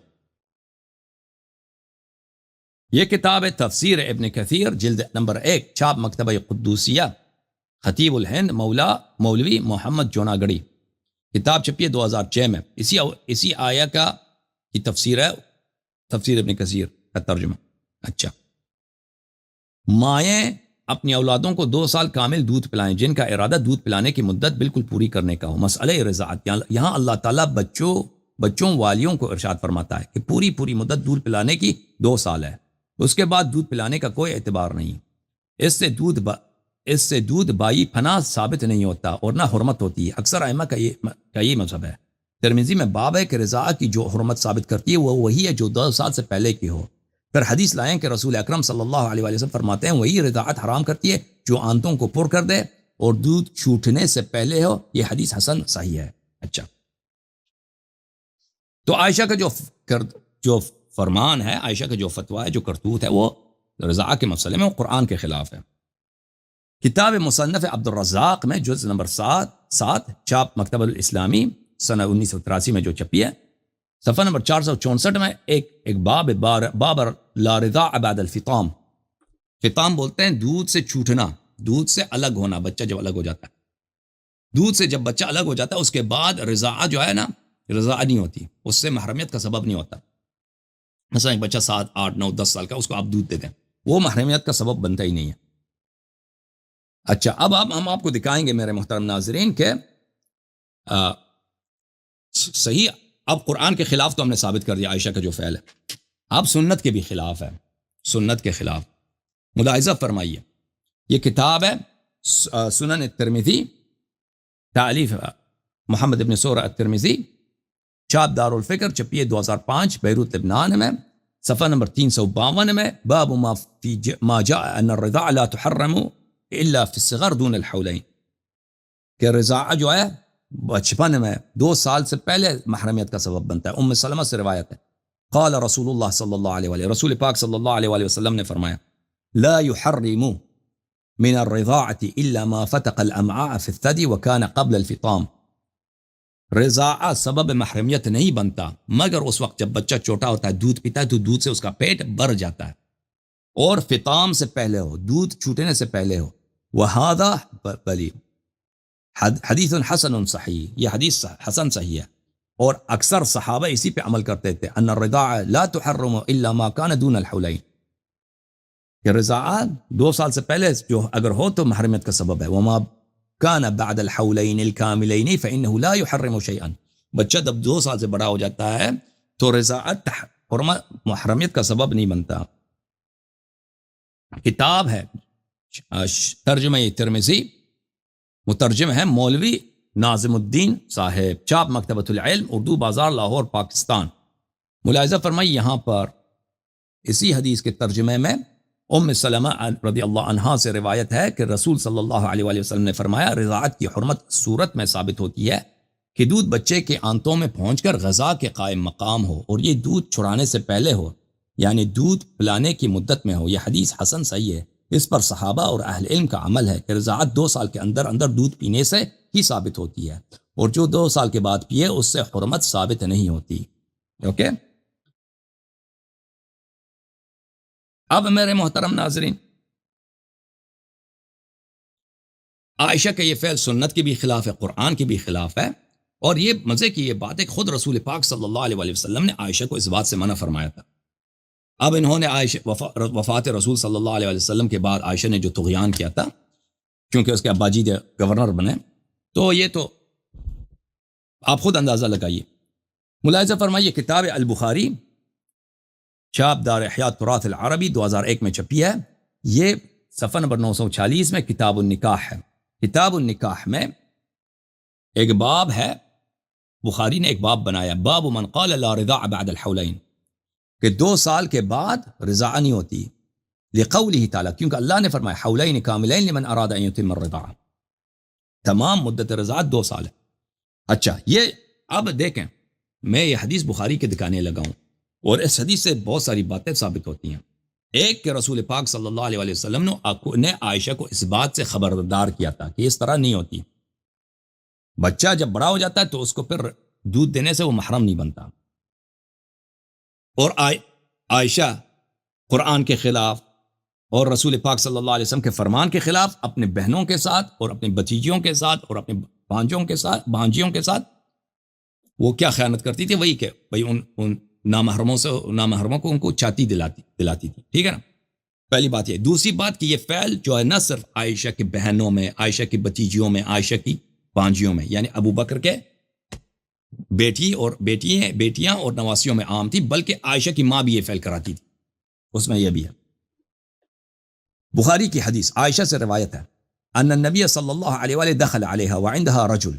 یہ کتاب ہے تفسیر ابن کثیر، جلد نمبر 1، چھاپ مکتبہ قدوسیہ، خطیب الہند مولوی محمد جوناگڑی. کتاب چھپی ہے 2006 میں. اسی آیہ کی تفسیر ہے، تفسیر ابن کثیر کا ترجمہ. اچھا، مائیں اپنی اولادوں کو 2 سال کامل دودھ پلائیں جن کا ارادہ دودھ پلانے کی مدت بالکل پوری کرنے کا ہو. مسئلہ رضاعت، یہاں اللہ تعالیٰ بچوں والیوں کو ارشاد فرماتا ہے کہ پوری مدت دودھ پلانے کی 2 سال ہے، اس کے بعد دودھ پلانے کا کوئی اعتبار نہیں. اس سے دودھ بائی پناہ ثابت نہیں ہوتا اور نہ حرمت ہوتی ہے. اکثر ائمہ کا یہ مذہب ہے. ترمذی میں باب ہے کہ رضاعہ کی جو حرمت ثابت کرتی ہے وہ وہی ہے جو 2 سال سے پہلے کی ہو. پھر حدیث لائیں کہ رسول اکرم صلی اللہ علیہ وسلم فرماتے ہیں وہی رضاعت حرام کرتی ہے جو آنتوں کو پر کر دے اور دودھ چھوٹنے سے پہلے ہو. یہ حدیث حسن صحیح ہے. اچھا، تو عائشہ کا جو فرمان ہے، عائشہ کا جو فتویٰ ہے، جو کرتوت ہے، وہ رضاعہ کے مسئلے میں وہ قرآن کے خلاف ہے. کتاب مصنف عبد الرزاق میں جزء نمبر 7، چھاپ مکتبہ الاسلامی، سنہ 1983 میں جو چھپی ہے، صفحہ نمبر 464 میں ایک باب لا رضاع بعد الفطام. فطام بولتے ہیں دودھ سے چھوٹنا، دودھ سے الگ ہونا. بچہ جب الگ ہو جاتا ہے، دودھ سے جب بچہ الگ ہو جاتا ہے، اس کے بعد رضاعہ جو ہے نا، رضاعہ نہیں ہوتی، اس سے محرمیت کا سبب نہیں ہوتا. مثلا ایک بچہ 7، 8، 9، 10 سال کا، اس کو آپ دودھ دے دیں، وہ محرمیت کا سبب بنتا ہی نہیں ہے. اچھا، اب ہم آپ کو دکھائیں گے میرے محترم ناظرین کہ صحیح. اب قرآن کے خلاف تو ہم نے ثابت کر دیا عائشہ کا جو فعل ہے، اب سنت کے بھی خلاف ہے، سنت کے خلاف. ملاحظہ فرمائیے، یہ کتاب ہے سنن الترمذی، تالیف محمد ابن سورہ الترمذی، چاپ دار الفکر، چھپی 2005 بیروت لبنان میں، صفحہ نمبر 352 میں، باب ما جاء ان الرضاع لا تحرم الا في الصغر دون الحولین، کہ رضاعہ جو ہے بچپن میں 2 سال سے پہلے محرمیت کا سبب بنتا ہے. ام سلمہ سے روایت ہے، قال رسول اللہ صلی اللہ علیہ وآلہ، رسول پاک صلی اللہ علیہ وآلہ وسلم نے فرمایا، لا يحرم من الرضاعة الا ما فتق الامعاء في الثدي وكان قبل الفطام. رضاعہ سبب محرمیت نہیں بنتا مگر اس وقت جب بچہ چھوٹا ہوتا ہے، دودھ پیتا ہے تو دودھ سے اس کا پیٹ بھر جاتا ہے، اور فطام سے پہلے ہو، دودھ چھوٹنے سے پہلے ہو. وهذا بلی حدیث حسن صحیح، یہ حدیث حسن صحیح ہے، اور اکثر صحابہ اسی پہ عمل کرتے تھے، ان الرضاع لا تحرم الا ما كان دون الحولین، کہ رضاعہ 2 سال سے پہلے جو اگر ہو تو محرمیت کا سبب ہے. وما كان بعد الحولین الكاملین فانه لا يحرم شيئا، بچہ جب 2 سال سے بڑا ہو جاتا ہے تو رضاعت محرمیت کا سبب نہیں بنتا. کتاب ہے ترجمہ ترمذی، مترجم ہے مولوی ناظم الدین صاحب، چاپ مکتبۃ العلم، اردو بازار، لاہور، پاکستان. ملاحظہ فرمائی یہاں پر اسی حدیث کے ترجمے میں ام سلمہ رضی اللہ عنہا سے روایت ہے کہ رسول صلی اللہ علیہ وآلہ وسلم نے فرمایا، رضاعت کی حرمت صورت میں ثابت ہوتی ہے کہ دودھ بچے کے آنتوں میں پہنچ کر غذا کے قائم مقام ہو، اور یہ دودھ چھڑانے سے پہلے ہو، یعنی دودھ پلانے کی مدت میں ہو. یہ حدیث حسن صحیح ہے. اس پر صحابہ اور اہل علم کا عمل ہے کہ رضاعت 2 سال کے اندر اندر دودھ پینے سے ہی ثابت ہوتی ہے، اور جو 2 سال کے بعد پیے اس سے حرمت ثابت نہیں ہوتی. اوکے. اب میرے محترم ناظرین، عائشہ کا یہ فعل سنت کے بھی خلاف ہے، قرآن کے بھی خلاف ہے، اور یہ مزے کی یہ بات ہے کہ خود رسول پاک صلی اللہ علیہ وآلہ وسلم نے عائشہ کو اس بات سے منع فرمایا تھا. اب انہوں نے عائشہ وفات رسول صلی اللہ علیہ وسلم کے بعد عائشہ نے جو طغیان کیا تھا، کیونکہ اس کے ابا جی گورنر بنے، تو یہ تو آپ خود اندازہ لگائیے. ملاحظہ فرمائیے کتاب البخاری، چاپ دار احیاء تراث العربی، 2001 میں چھپی ہے. یہ صفحہ نمبر 946 میں کتاب النکاح ہے. کتاب النکاح میں ایک باب ہے، بخاری نے ایک باب بنایا، باب من قال لا رضاع بعد الحولین، کہ 2 سال کے بعد رضاع نہیں ہوتی، لقوله تعالی، کیونکہ اللہ نے فرمایا حولین کاملین لمن اراد ان یتم الرضاع، تمام مدت رضاعت 2 سال ہے. اچھا، یہ اب دیکھیں میں یہ حدیث بخاری کے دکھانے لگا ہوں، اور اس حدیث سے بہت ساری باتیں ثابت ہوتی ہیں. ایک کہ رسول پاک صلی اللہ علیہ وآلہ وسلم نے عائشہ کو اس بات سے خبردار کیا تھا کہ اس طرح نہیں ہوتی، بچہ جب بڑا ہو جاتا ہے تو اس کو پھر دودھ دینے سے وہ محرم نہیں بنتا. اور عائشہ قرآن کے خلاف اور رسول پاک صلی اللہ علیہ وسلم کے فرمان کے خلاف اپنے بہنوں کے ساتھ اور اپنے بھتیجیوں کے ساتھ اور اپنے بھانجیوں کے ساتھ وہ کیا خیانت کرتی تھی، وہی کہ بھئی ان نامحرموں کو ان کو چاتی دلاتی تھی. ٹھیک ہے نا، پہلی بات یہ. دوسری بات کہ یہ فعل جو ہے نہ صرف عائشہ کی بہنوں میں، عائشہ کی بھتیجیوں میں، عائشہ کی بھانجیوں میں، یعنی ابو بکر کے بیٹیاں اور نواسیوں میں عام تھی، بلکہ عائشہ کی ماں بھی یہ فعل کراتی تھی، اس میں یہ بھی ہے. بخاری کی حدیث، عائشہ سے روایت ہے، ان النبی صلی اللہ علیہ وآلہ دخل علیہا وعندها رجل،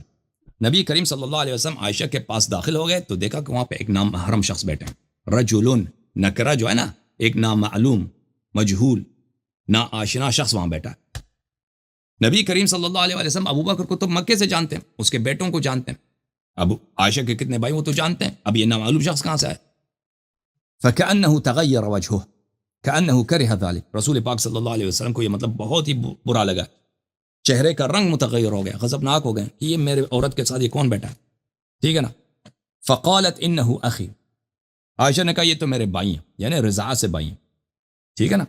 نبی کریم صلی اللہ علیہ وسلم عائشہ کے پاس داخل ہو گئے تو دیکھا کہ وہاں پہ ایک نامحرم شخص بیٹھے ہیں. رجل نکرہ جو ہے نا، ایک نامعلوم، مجہول، ناآشنا شخص وہاں بیٹھا ہے. نبی کریم صلی اللہ علیہ وسلم ابو بکر کو تو مکے سے جانتے ہیں، اس کے بیٹوں کو جانتے ہیں، اب عائشہ کے کتنے بھائی وہ تو جانتے ہیں، اب یہ نامعلوم شخص کہاں سے آئے؟ فَكَأَنَّهُ تَغَيَّرَ وَجْهُهُ كَأَنَّهُ كَرِهَ ذَلِكَ، رسول پاک صلی اللہ علیہ وسلم کو یہ مطلب بہت ہی برا لگا، چہرے کا رنگ متغیر ہو گیا، غضبناک ہو گئے کہ یہ میرے عورت کے ساتھ یہ کون بیٹھا ہے. ٹھیک ہے نا. فقالت انه اخی، عائشہ نے کہا یہ تو میرے بھائی ہیں، یعنی رضاع سے بھائی ہیں. ٹھیک ہے نا.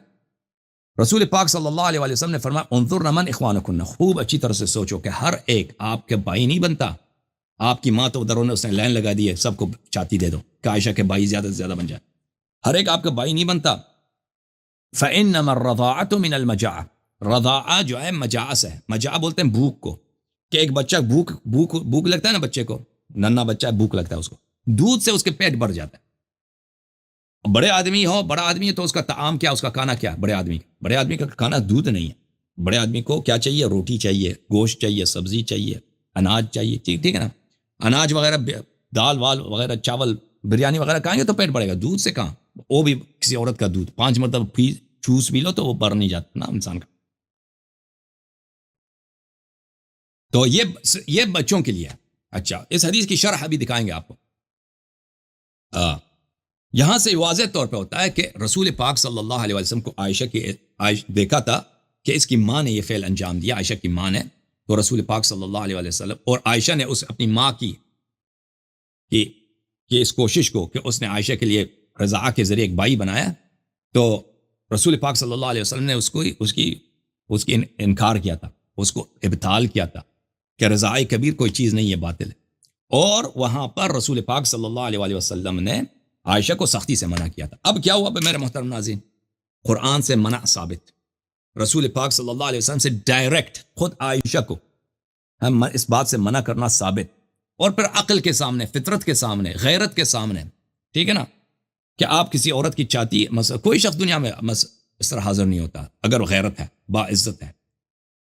رسول پاک صلی اللہ علیہ وسلم نے فرمایا انظرن من اخوانکن، خوب اچھی طرح سے سوچو کہ ہر ایک آپ کے بھائی نہیں بنتا. آپ کی ماں تو ادھر اس نے لائن لگا دی ہے، سب کو چاتی دے دو کہ عائشہ کے بھائی زیادہ سے زیادہ بن جائے، ہر ایک آپ کا بھائی نہیں بنتا. فانما الرضاعة من المجاعة، رضاعہ جو ہے مجاعہ سے ہے. مجاعہ بولتے ہیں بھوک کو، کہ ایک بچہ بھوک لگتا ہے نا بچے کو، ننا بچہ ہے، بھوک لگتا ہے اس کو، دودھ سے اس کے پیٹ بھر جاتا ہے. بڑے آدمی ہو، بڑا آدمی ہے تو اس کا طعام کیا، اس کا کھانا کیا؟ بڑے آدمی کا کھانا دودھ نہیں ہے. بڑے آدمی کو کیا چاہیے؟ روٹی چاہیے، گوشت چاہیے، سبزی چاہیے، اناج چاہیے. ٹھیک ہے نا؟ اناج وغیرہ، دال وال وغیرہ، چاول، بریانی وغیرہ کھائیں گے تو پیٹ بڑھے گا. دودھ سے کہاں؟ وہ بھی کسی عورت کا دودھ 5 مرتبہ چوس بھی لو تو وہ بھر نہیں جاتا نا انسان کا. تو یہ بچوں کے لیے. اچھا، اس حدیث کی شرح بھی دکھائیں گے آپ کو. یہاں سے واضح طور پہ ہوتا ہے کہ رسول پاک صلی اللہ علیہ وسلم کو عائشہ دیکھا تھا کہ اس کی ماں نے یہ فعل انجام دیا. عائشہ کی ماں نے، تو رسول پاک صلی اللہ علیہ وسلم اور عائشہ نے اپنی ماں کی کہ اس کوشش کو کہ اس نے عائشہ کے لیے رضاع کے ذریعے ایک بائی بنایا، تو رسول پاک صلی اللہ علیہ وسلم نے اس کی انکار کیا تھا، اس کو ابطال کیا تھا کہ رضاع کبیر کوئی چیز نہیں ہے، باطل ہے. اور وہاں پر رسول پاک صلی اللہ علیہ وسلم نے عائشہ کو سختی سے منع کیا تھا. اب کیا ہوا میرے محترم ناظرین؟ قرآن سے منع ثابت، رسول پاک صلی اللہ علیہ وسلم سے ڈائریکٹ خود عائشہ کو ہم اس بات سے منع کرنا ثابت، اور پھر عقل کے سامنے، فطرت کے سامنے، غیرت کے سامنے. ٹھیک ہے نا؟ کہ آپ کسی عورت کی چاہتی، کوئی شخص دنیا میں اس طرح حاضر نہیں ہوتا اگر وہ غیرت ہے، باعزت ہے،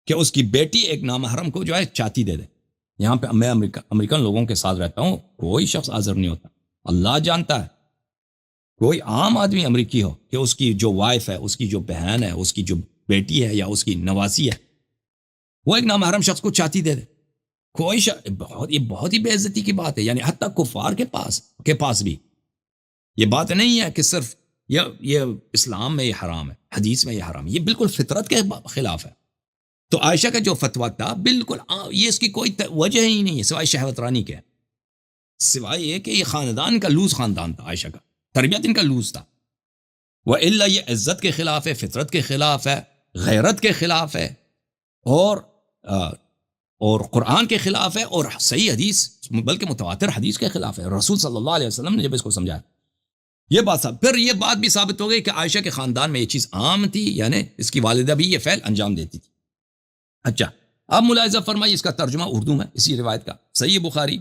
کہ اس کی بیٹی ایک نامحرم کو جو ہے چاہتی دے دے. یہاں پہ میں امریکن لوگوں کے ساتھ رہتا ہوں، کوئی شخص حاضر نہیں ہوتا. اللہ جانتا ہے، کوئی عام آدمی امریکی ہو کہ اس کی جو وائف ہے، اس کی جو بہن ہے، اس کی جو بیٹی ہے یا اس کی نواسی ہے، وہ ایک نامحرم شخص کو چاہتی دے دے، کوئی یہ بہت ہی بے عزتی کی بات ہے. یعنی حتیٰ کفار کے پاس بھی یہ بات نہیں ہے کہ صرف یہ اسلام میں یہ حرام ہے، حدیث میں یہ حرام ہے، یہ بالکل فطرت کے خلاف ہے. تو عائشہ کا جو فتویٰ تھا بالکل یہ اس کی کوئی وجہ ہی نہیں ہے سوائے شہوت رانی کے، سوائے یہ کہ یہ خاندان کا لوز خاندان تھا، عائشہ کا تربیت ان کا لوز تھا. وَإِلَّا یہ عزت کے خلاف ہے، فطرت کے خلاف ہے، غیرت کے خلاف ہے، اور قرآن کے خلاف ہے، اور صحیح حدیث بلکہ متواتر حدیث کے خلاف ہے. رسول صلی اللہ علیہ وسلم نے جب اس کو سمجھایا، یہ بات پھر یہ بات بھی ثابت ہو گئی کہ عائشہ کے خاندان میں یہ چیز عام تھی، یعنی اس کی والدہ بھی یہ فعل انجام دیتی تھی. اچھا، اب ملاحظہ فرمائیے اس کا ترجمہ اردو میں اسی روایت کا، صحیح بخاری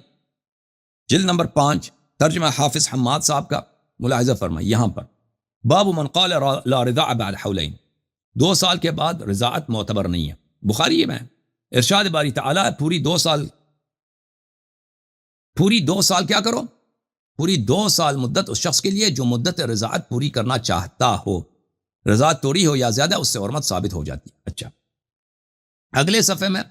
جلد نمبر 5 ترجمہ حافظ حماد صاحب کا. ملاحظہ فرمائیے یہاں پر، باب من قال لا رضاع بعد حولین، 2 سال کے بعد رضاعت معتبر نہیں ہے. بخاری میں ارشاد باری تعالیٰ پوری 2 سال کیا کرو؟ پوری 2 سال مدت اس شخص کے لیے جو مدت رضاعت پوری کرنا چاہتا ہو، رضاعت توڑی ہو یا زیادہ، اس سے حرمت ثابت ہو جاتی ہے. اچھا، اگلے صفحے میں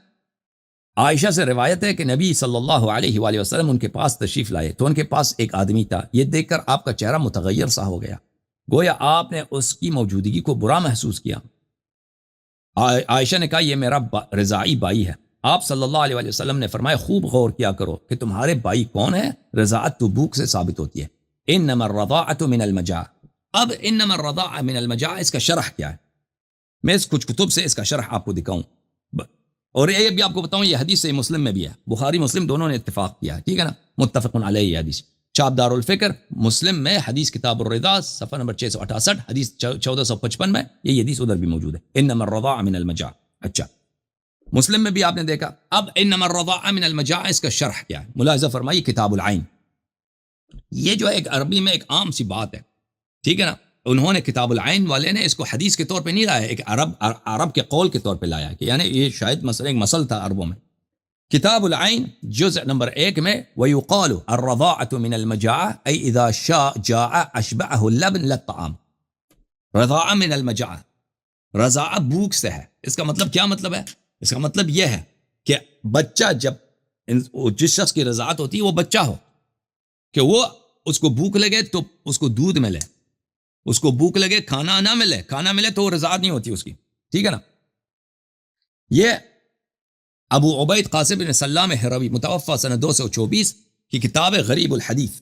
عائشہ سے روایت ہے کہ نبی صلی اللہ علیہ وآلہ وسلم ان کے پاس تشریف لائے تو ان کے پاس ایک آدمی تھا. یہ دیکھ کر آپ کا چہرہ متغیر سا ہو گیا، گویا آپ نے اس کی موجودگی کو برا محسوس کیا. عائشہ نے کہا یہ میرا رضاعی بھائی ہے. آپ صلی اللہ علیہ وآلہ وسلم نے فرمایا خوب غور کیا کرو کہ تمہارے بھائی کون ہے. رضاعت تو بھوک سے ثابت ہوتی ہے. انما الرضاعۃ من المجاع. اب انما الرضاعۃ من المجاع اس کا شرح کیا ہے؟ میں اس کچھ کتب سے اس کا شرح آپ کو دکھاؤں، اور یہ بھی آپ کو بتاؤں یہ حدیث سے مسلم میں بھی ہے. بخاری مسلم دونوں نے اتفاق کیا ہے، ٹھیک ہے نا، متفق علیہ. یہ حدیث چاپ دار الفکر مسلم میں حدیث کتاب الرضاع صفحہ نمبر 668، حدیث 1455 میں یہ حدیث ادھر بھی موجود ہے، انما الرضاع من المجاع. اچھا، مسلم میں بھی آپ نے دیکھا. اب انما الرضاع من المجاع اس کا شرح کیا ہے؟ ملاحظہ فرمائیے کتاب العین. یہ جو ایک عربی میں ایک عام سی بات ہے، ٹھیک ہے نا. انہوں نے کتاب العین والے نے اس کو حدیث کے طور پہ نہیں لایا، ایک عرب کے قول کے طور پہ لایا، کہ یعنی یہ شاید ایک مسئلہ تھا عربوں میں. کتاب العین جزء نمبر 1 میں وَيُقَالُ الرَّضَاعَةُ مِنَ الْمَجَاعَةِ أي إِذَا جَاعَ أَشْبَعَهُ اللَّبْنُ لَلطَّعَامِ. رضاع من المجاع، رضاع بھوک سے ہے. اس کا مطلب کیا مطلب ہے؟ اس کا مطلب یہ ہے کہ بچہ جب جس شخص کی رضاعت ہوتی ہے وہ بچہ ہو، کہ وہ اس کو بھوک لگے تو اس کو دودھ ملے، اس کو بھوک لگے کھانا نہ ملے، کھانا ملے تو وہ رضاعت نہیں ہوتی اس کی، ٹھیک ہے نا. یہ ابو عبید قاسم بن سلام ہروی متوفى سنہ 224 کی کتاب غریب الحدیث،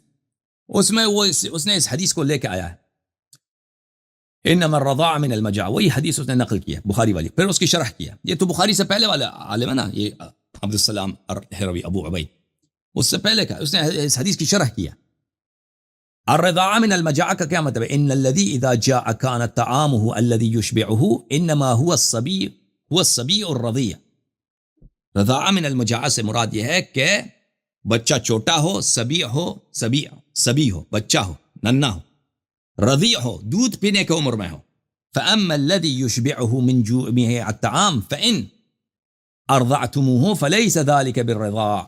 اس میں اس نے اس حدیث کو لے کے آیا ہے، انما الرضاع من المجاع. وہی حدیث اس نے نقل کیا بخاری والی، پھر اس کی شرح کیا. یہ تو بخاری سے پہلے والا عالم ہے نا، یہ عبدالسلام ہروی ابو عبید، اس سے پہلے کا اس نے اس حدیث کی شرح کیا. الرضاع من المجاع کا کیا مطلب ہے؟ ان الذي اذا جاء كان طعامه الذي يشبعه انما هو الصبي الرضيع. رضاع من المجاع سے مراد یہ ہے کہ بچہ چھوٹا ہو، سبی ہو، بچہ ہو، ننھا ہو، رضیع ہو، دودھ پینے کی عمر میں ہو. فأما الذي يشبعه من جوعه الطعام فإن أرضعتموه فليس ذلك بالرضاع.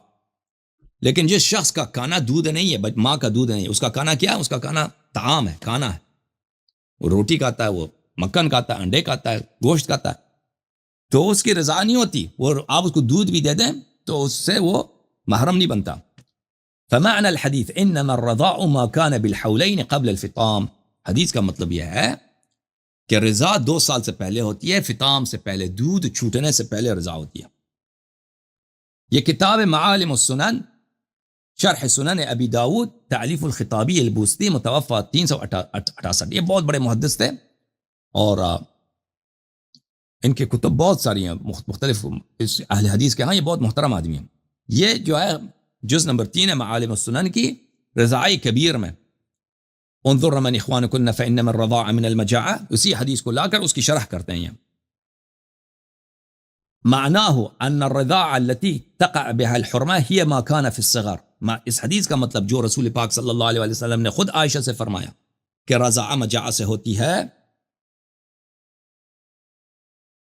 لیکن جس شخص کا کھانا دودھ نہیں ہے، ماں کا دودھ نہیں ہے، اس کا کھانا کیا ہے؟ اس کا کھانا طعام ہے، کھانا ہے. وہ روٹی کھاتا ہے، وہ مکھن کھاتا ہے، انڈے کھاتا ہے، گوشت کھاتا ہے، تو اس کی رضا نہیں ہوتی. وہ آپ اس کو دودھ بھی دے دیں تو اس سے وہ محرم نہیں بنتا. فمعنى الحديث انما الرضاع ما كان بالحولين قبل الفطام. حدیث کا مطلب یہ ہے کہ رضا 2 سال سے پہلے ہوتی ہے، فطام سے پہلے، دودھ چھوٹنے سے پہلے رضا ہوتی ہے. یہ کتاب معالم السنن شرح سنن ابی داود تالیف الخطابی البوستی متوفى 368. یہ بہت بڑے محدث تھے اور ان کے کتب بہت ساری ہیں مختلف اہل حدیث کے ہاں. یہ بہت محترم آدمی ہیں. یہ جو ہے جز نمبر 3 ہے معالم السنن کی رضاعی کبیر میں. انظر من اخوانکن فانما الرضاع من المجاعہ، اسی حدیث کو لا کر اس کی شرح کرتے ہیں. معناه ان الرضاعة التي تقع بها الحرمة هي ما كان في الصغر. اس حدیث کا مطلب جو رسول پاک صلی اللہ علیہ وسلم نے خود عائشہ سے فرمایا کہ رضاعہ مجاعہ سے ہوتی ہے.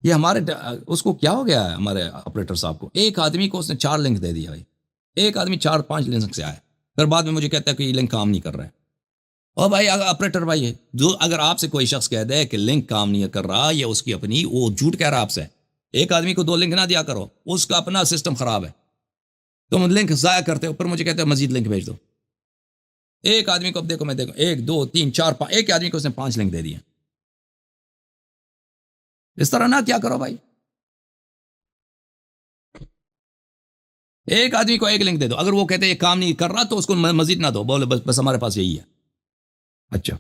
یہ ہمارے اس کو کیا ہو گیا ہے ہمارے آپریٹر صاحب کو؟ ایک آدمی کو اس نے 4 لنک دے دیا بھائی. ایک آدمی 4-5 لنک سے آیا، پھر بعد میں مجھے کہتا ہے کہ یہ لنک کام نہیں کر رہا ہے. اور بھائی آپریٹر بھائی، جو اگر آپ سے کوئی شخص کہہ دے کہ لنک کام نہیں کر رہا، یا اس کی اپنی وہ جھوٹ کہہ رہا آپ سے. ایک آدمی کو 2 لنک نہ دیا کرو، اس کا اپنا سسٹم خراب ہے. تم لنک ضائع کرتے ہو، پھر مجھے کہتے ہو مزید لنک بھیج دو. ایک آدمی کو اب دیکھو، میں دیکھو 1 2 3 4 5، ایک آدمی کو اس نے 5 لنک دے دیے. اس طرح نہ کیا کرو بھائی. ایک آدمی کو 1 لنک دے دو، اگر وہ کہتے ہیں یہ کام نہیں کر رہا تو اس کو مزید نہ دو، بولے بس ہمارے پاس یہی ہے. اچھا.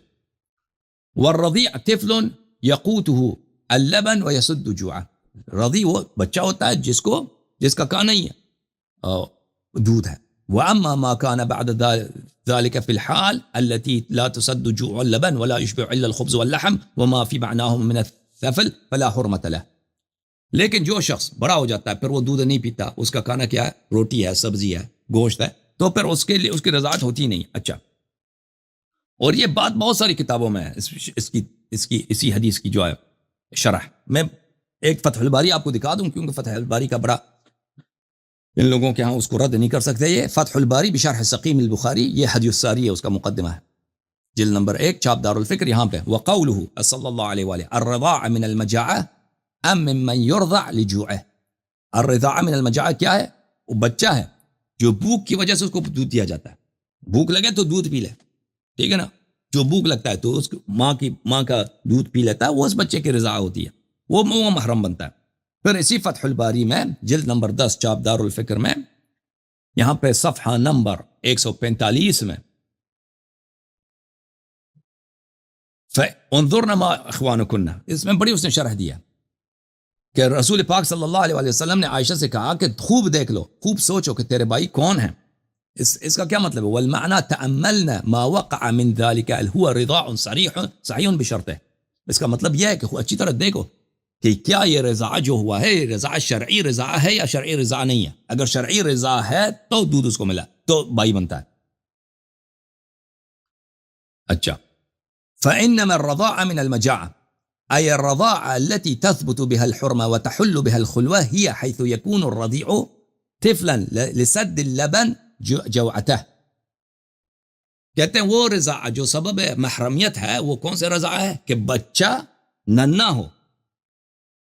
والرضيع طفل يقوته اللبن ويسد جوعه. رضی وہ بچہ ہوتا ہے جس کا کھانا نہیں ہے دودھ ہے. واما ما كان بعد ذلك في الحال التي لا تسد جوع اللبن ولا يشبع الا الخبز واللحم وما في معناهم من الثفل فلا حرمة له. لیکن جو شخص بڑا ہو جاتا ہے پھر وہ دودھ نہیں پیتا، اس کا کھانا کیا ہے؟ روٹی ہے، سبزی ہے، گوشت ہے، تو پھر اس کے لیے اس کی رضاعت ہوتی نہیں. اچھا. اور یہ بات بہت ساری کتابوں میں ہے اسی حدیث کی جو ہے شرح. میں ایک فتح الباری آپ کو دکھا دوں، کیونکہ فتح الباری کا بڑا ان لوگوں کے ہاں اس کو رد نہیں کر سکتے. یہ فتح الباری بشرح سقیم البخاری، یہ حدیث الساری ہے، اس کا مقدمہ ہے، جلد نمبر 1، چھاپ دار الفکر. یہاں پہ وقوله صلی اللہ علیہ وآلہ الرضاع من المجاعة ام ممن يرضع لجوعه. الرضاع من المجاعة کیا ہے؟ وہ بچہ ہے جو بھوک کی وجہ سے اس کو دودھ دیا جاتا ہے. بھوک لگے تو دودھ پی لے، ٹھیک ہے نا. جو بھوک لگتا ہے تو اس ماں کا دودھ پی لیتا ہے، وہ اس بچے کی رضاع ہوتی ہے، وہ محرم بنتا ہے. پھر اسی فتح الباری میں جلد نمبر 10 چھاپ دار الفکر میں یہاں پہ صفحہ نمبر 145 میں انظرنا ما اخوانکن، اس میں بڑی اس نے شرح دیا کہ رسول پاک صلی اللہ علیہ وسلم نے عائشہ سے کہا کہ خوب دیکھ لو، خوب سوچو کہ تیرے بھائی کون ہیں. اس کا کیا مطلب ہے؟ والمعنى تأملنا ما وقع من ذلك هو رضاع صحیح بشرطه. اس کا مطلب یہ ہے کہ اچھی طرح دیکھو کہ کیا یہ رضاع جو ہوا ہے رضاع شرعی رضاع ہے یا شرعی رضاع نہیں ہے. اگر شرعی رضاع ہے تو دودھ اس کو ملا تو بھائی بنتا ہے. اچھا. فإنما الرضاع من المجاعة أي الرضاعة التي تثبت بها الحرمة وتحل بها الخلوة هي حيث يكون الرضيع طفلا لسد اللبن جوعته. کہتے ہیں وہ رضاع جو سبب محرمیت ہے وہ کون سے رضاع ہے؟ کہ بچہ ننھا ہو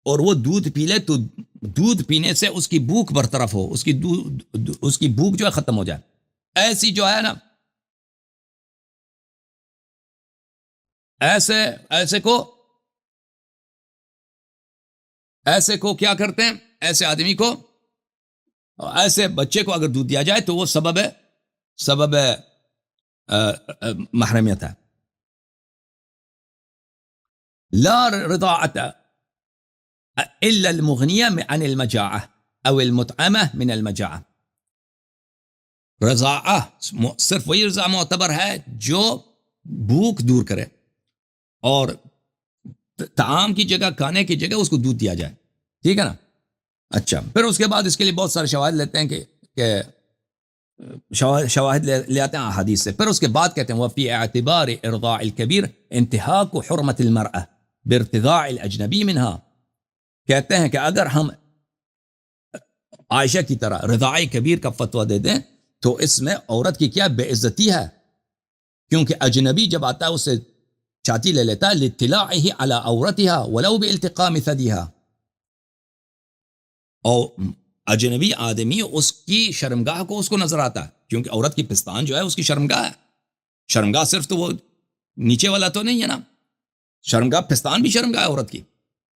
اور وہ دودھ پی لے تو دودھ پینے سے اس کی بھوک برطرف ہو، اس کی بھوک جو ہے ختم ہو جائے. ایسی جو ہے نا، ایسے کو کیا کرتے ہیں؟ ایسے آدمی کو، ایسے بچے کو اگر دودھ دیا جائے تو وہ سبب محرمیت ہے. لا رضاعة الا المغنية عن المجاعة او المطعمة من المجاعة. رضاعہ صرف وہی رضاع معتبر ہے جو بھوک دور کرے اور طعام کی جگہ، کھانے کی جگہ اس کو دودھ دیا جائے، ٹھیک ہے نا. اچھا. پھر اس کے بعد اس کے لیے بہت سارے شواہد لیتے ہیں کہ شواہد لے آتے ہیں احادیث سے. پھر اس کے بعد کہتے ہیں وفی اعتبار ارضاء الکبیر انتہاک حرمت المرأة بارتضاع الاجنبی منها. کہتے ہیں کہ اگر ہم عائشہ کی طرح رضاع کبیر کا فتویٰ دے دیں تو اس میں عورت کی کیا بے عزتی ہے، کیونکہ اجنبی جب آتا ہے اسے چھاتی لے لیتا ہے لاطلاعہ علی عورتها ولو بالتقام ثدیها. اور اجنبی آدمی اس کی شرمگاہ کو اس کو نظر آتا ہے، کیونکہ عورت کی پستان جو ہے اس کی شرمگاہ ہے. شرمگاہ صرف تو وہ نیچے والا تو نہیں ہے نا، شرمگاہ پستان بھی شرمگاہ ہے عورت کی.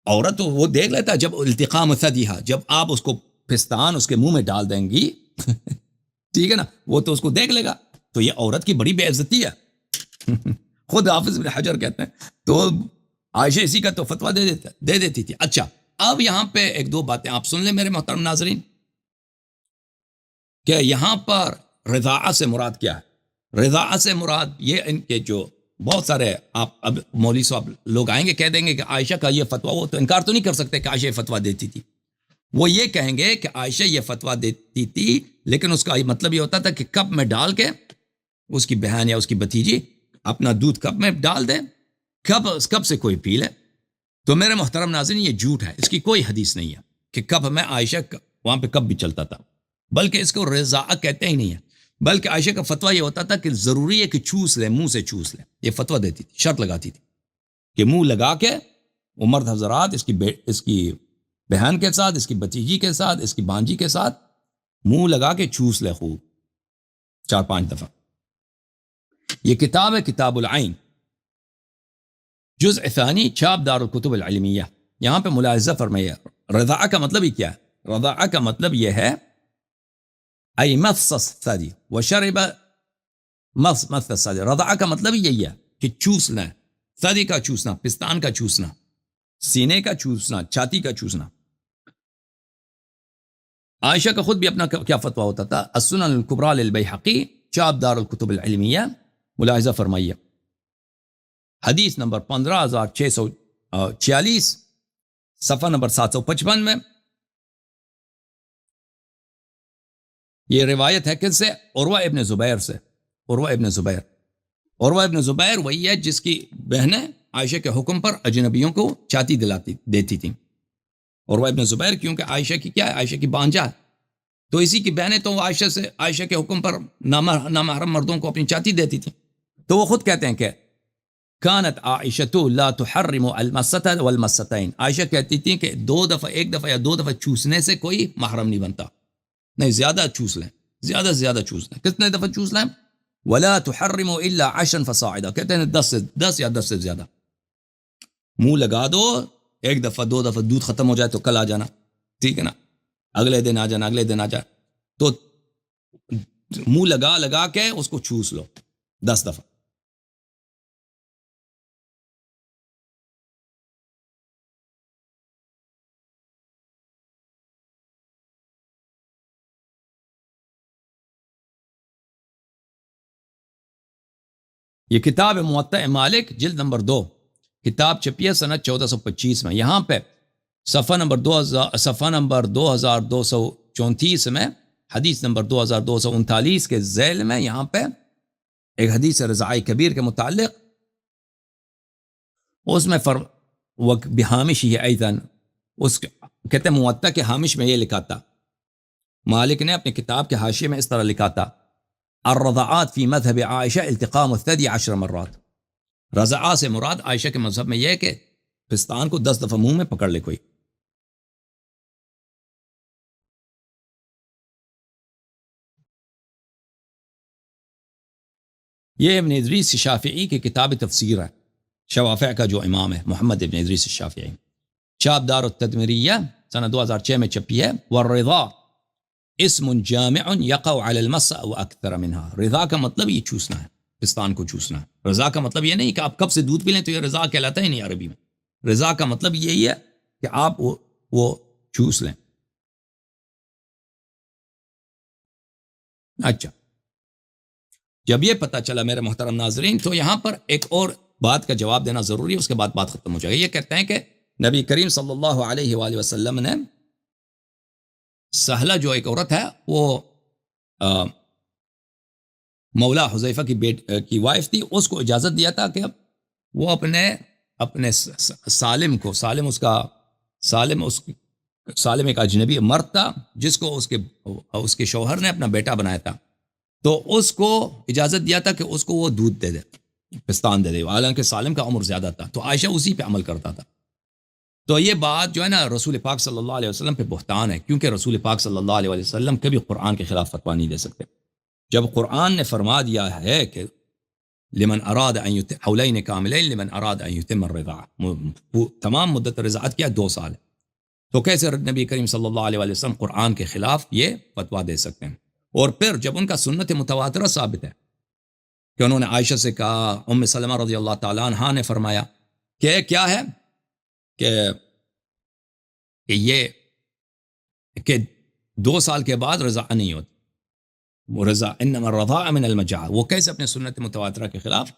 عورت تو وہ دیکھ لیتا ہے جب التقام ثدیها، جب آپ اس کو پستان اس کے منہ میں ڈال دیں گی ٹھیک ہے نا، وہ تو اس کو دیکھ لے گا. تو یہ عورت کی بڑی بے عزتی ہے. خود حافظ بن حجر کہتے ہیں تو عائشہ اسی کا تو فتویٰ دے دیتی تھی. اچھا اب یہاں پہ ایک دو باتیں آپ سن لیں میرے محترم ناظرین، کہ یہاں پر رضاعہ سے مراد کیا ہے. رضاعہ سے مراد یہ ان کے جو بہت سارے آپ اب مولوی صاحب لوگ آئیں گے کہہ دیں گے کہ عائشہ کا یہ فتویٰ، وہ تو انکار تو نہیں کر سکتے کہ عائشہ یہ فتویٰ دیتی تھی. وہ یہ کہیں گے کہ عائشہ یہ فتویٰ دیتی تھی لیکن اس کا مطلب یہ ہوتا تھا کہ کپ میں ڈال کے اس کی بہن یا اس کی بھتیجی اپنا دودھ کپ میں ڈال دے، کپ سے کوئی پی لے. تو میرے محترم ناظرین یہ جھوٹ ہے، اس کی کوئی حدیث نہیں ہے کہ کپ میں عائشہ وہاں پہ کپ بھی چلتا تھا، بلکہ اس کو رضاعہ کہتے ہی نہیں ہے. بلکہ عائشہ کا فتویٰ یہ ہوتا تھا کہ ضروری ہے کہ چوس لے، منہ سے چوس لے. یہ فتویٰ دیتی تھی، شرط لگاتی تھی کہ منہ لگا کے وہ مرد حضرات اس کی بہن کے ساتھ، اس کی بھتیجی کے ساتھ، اس کی بانجی کے ساتھ منہ لگا کے چوس لے خوب 4-5 دفعہ. یہ کتاب ہے کتاب العین، جزء ثانی، چھاپ دار الکتب العلمیہ. یہاں پہ ملاحظہ فرمائیے رضاعہ کا مطلب ہی کیا ہے. رضاعہ کا مطلب یہ ہے ای مص الثدی وشرب مص الثدی. رضاعہ کا مطلب ہی یہی ہے کہ چوسنا، ثدی کا چوسنا، پستان کا چوسنا، سینے کا چوسنا، چھاتی کا چوسنا. عائشہ کا خود بھی اپنا کیا فتویٰ ہوتا تھا. السنن الکبریٰ للبیہقی، چھاپ دار الکتب العلمیہ. ملاحظہ فرمائیے حدیث نمبر 15646، صفحہ نمبر 755 میں یہ روایت ہے کس سے؟ عروہ ابن زبیر سے. عروہ ابن زبیر، عروہ ابن زبیر وہی ہے جس کی بہنیں عائشہ کے حکم پر اجنبیوں کو چھاتی دیتی تھیں. عروہ ابن زبیر کیونکہ عائشہ کی کیا ہے، عائشہ کی بانجا ہے، تو اسی کی بہنیں تو عائشہ کے حکم پر نامحرم مردوں کو اپنی چھاتی دیتی تھیں. تو وہ خود کہتے ہیں کہ کانت عائشہ لا تحرم المسۃ والمسۃین. عائشہ کہتی تھیں کہ ایک دفعہ یا 2 دفعہ چوسنے سے کوئی محرم نہیں بنتا. نہیں، زیادہ چوس لیں، زیادہ سے زیادہ چوس لیں. کتنے دفعہ چوس لیں؟ ولا تحرم الا 10 فصاعدا. کہتے ہیں 10 یا 10 سے زیادہ. منہ لگا دو، 1 دفعہ 2 دفعہ دودھ ختم ہو جائے تو کل آ جانا، ٹھیک ہے نا، اگلے دن آ جانا، اگلے دن آ جائے، تو منہ لگا کے اس کو چوس لو 10 دفعہ. یہ کتاب موطأ مالک جلد نمبر 2، کتاب چھپی ہے سنہ 1425 میں. یہاں پہ صفحہ نمبر 2234 میں حدیث نمبر 2239 کے ذیل میں یہاں پہ ایک حدیث رضاعی کبیر کے متعلق، اس میں بحامش ہی ایضاً، اس کہتے ہیں موطأ کے حامش میں یہ لکھا تھا، مالک نے اپنے کتاب کے حاشیے میں اس طرح لکھا تھا الرضاعات فی مذہب عائشہ التقام الثدی 10 مرات. رضاعہ سے مراد عائشہ کے مذہب میں یہ ہے کہ پستان کو 10 دفعہ منہ میں پکڑ لے کوئی. یہ ابن ادریس شافعی کی کتاب تفسیر ہے، شوافع کا جو امام ہے محمد ابن ادریس شافعی. چھاپ دار التدمریہ سنہ 2006 میں چھپی ہے. والرضا اسم جامع یقع علی المس و اکثر منها. رضا کا مطلب یہ چوسنا ہے، پستان کو چوسنا ہے. رضا کا مطلب یہ نہیں کہ آپ کب سے دودھ پی لیں تو یہ رضا کہلاتا ہی نہیں عربی میں. رضا کا مطلب یہی ہے کہ آپ وہ چوس لیں. اچھا، جب یہ پتہ چلا میرے محترم ناظرین تو یہاں پر ایک اور بات کا جواب دینا ضروری ہے، اس کے بعد بات ختم ہو جائے گی. یہ کہتے ہیں کہ نبی کریم صلی اللہ علیہ وآلہ وسلم نے سہلہ جو ایک عورت ہے وہ مولا حذیفہ کی وائف تھی، اس کو اجازت دیا تھا کہ اب وہ اپنے سالم کو، سالم ایک اجنبی مرد تھا جس کو اس کے شوہر نے اپنا بیٹا بنایا تھا، تو اس کو اجازت دیا تھا کہ اس کو وہ دودھ دے دے، پستان دے دے، حالانکہ سالم کا عمر زیادہ تھا، تو عائشہ اسی پہ عمل کرتا تھا۔ تو یہ بات جو ہے نا رسول پاک صلی اللہ علیہ وسلم پہ بہتان ہے، کیونکہ رسول پاک صلی اللہ علیہ وسلم کبھی قرآن کے خلاف فتویٰ نہیں دے سکتے۔ جب قرآن نے فرما دیا ہے کہ لمن اراد ان حولین کاملین لمن اراد ان یتم الرضاعہ، تمام مدت رضاعت کیا 2 سال، تو کیسے نبی کریم صلی اللہ علیہ وسلم قرآن کے خلاف یہ فتویٰ دے سکتے ہیں؟ اور پھر جب ان کا سنت متواترہ ثابت ہے کہ انہوں نے عائشہ سے کہا، ام سلمہ رضی اللہ تعالیٰ عنہا نے فرمایا کہ کیا ہے کہ یہ کہ 2 سال کے بعد رضاع نہیں ہوتی، وہ رضا انما الرضاع من المجاعہ، وہ کیسے اپنے سنت متواترہ کے خلاف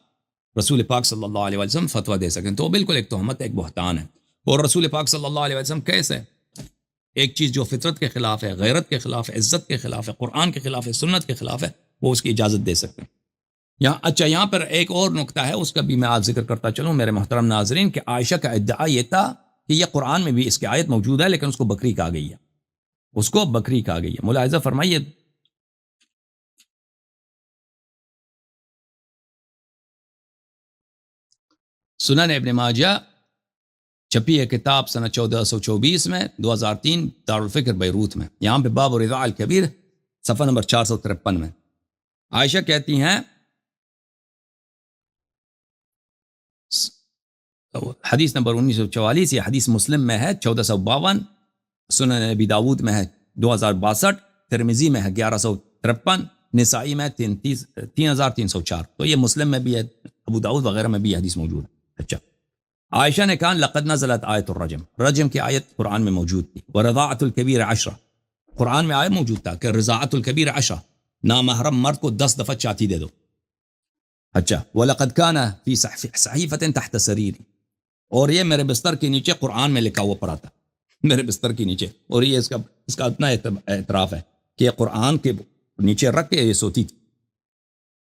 رسول پاک صلی اللہ علیہ وسلم فتویٰ دے سکیں؟ تو بالکل ایک تہمت، ایک بہتان ہے۔ اور رسول پاک صلی اللہ علیہ وسلم کیسے ایک چیز جو فطرت کے خلاف ہے، غیرت کے خلاف ہے، عزت کے خلاف ہے، قرآن کے خلاف ہے، سنت کے خلاف ہے، وہ اس کی اجازت دے سکتے ہیں؟ یہاں پر ایک اور نقطہ ہے، اس کا بھی میں آپ ذکر کرتا چلوں میرے محترم ناظرین، کہ عائشہ کا ادعا یہ تھا کہ یہ قرآن میں بھی اس کی آیت موجود ہے، لیکن اس کو بکری کہا گئی ہے، اس کو بکری کہا گئی ہے۔ ملاحظہ فرمائیے، سنن ابن ماجہ چھپی ہے کتاب سنہ 1424 میں، 2003 دارالفکر بیروت میں، یہاں پہ باب الرضاع الکبیر صفحہ نمبر 453 میں عائشہ کہتی ہیں، حدیث نمبر 1944، یہ حدیث مسلم میں ہے 1452، سنن ابی داود میں ہے 2062، ترمذی میں ہے 1153، نسائی میں 3304، تو یہ مسلم میں بھی ہے، ابو داود وغیرہ میں بھی یہ حدیث موجود ہے۔ اچھا، عائشہ نے کہا لقد نزلت آیت الرجم، رجم کی آیت قرآن میں موجود تھی، ورضاعۃ الکبیر 10، قرآن میں آیت موجود تھا کہ رضاعۃ الکبیر 10، نامحرم مرد کو 10 دفعہ چاتی دے دو۔ اچھا، وَلَقَدْ كَانَ فِي صَحِيفَةٍ تَحْتَ سَرِيرِ، اور یہ میرے بستر کے نیچے قرآن میں لکھا ہوا پڑا تھا، میرے بستر کے نیچے، اور یہ اس کا اتنا اعتراف ہے کہ یہ قرآن کے نیچے رکھ کے یہ سوتی تھی،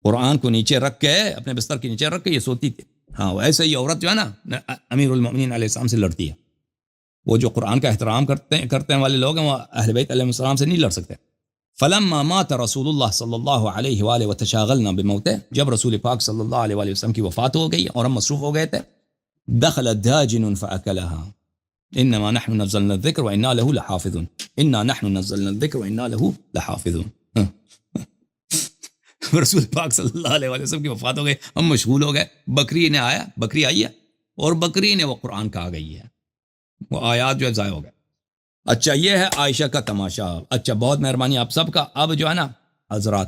قرآن کو نیچے رکھ کے اپنے بستر کے نیچے رکھ کے یہ سوتی تھی۔ ہاں، ایسے ہی عورت جو ہے نا امیر المؤمنین علیہ السلام سے لڑتی ہے، وہ جو قرآن کا احترام کرتے والے لوگ ہیں وہ اہل بیت علیہ السلام سے نہیں لڑ سکتے۔ فلما مات رسول اللہ صلی اللہ علیہ وآلہ وتشاغلنا بموتہ، جب رسول پاک صلی اللہ علیہ وآلہ وسلم کی وفات ہو گئی اور ہم مصروف ہو گئے تھے، دخل داجن فأكلها انما نحن نزلنا الذکر وانا له لحافظون، انا نحن نزلنا الذکر وانا له لحافظون۔ رسول پاک صلی اللہ علیہ وسلم کی وفات ہو گئی، ہم مشغول ہو گئے، بکری آئی ہے اور بکری نے وہ قرآن کہا گئی ہے، وہ آیات جو ہے ضائع ہو گئے۔ اچھا، یہ ہے عائشہ کا تماشا۔ اچھا، بہت مہربانی آپ سب کا۔ اب جو ہے نا حضرات،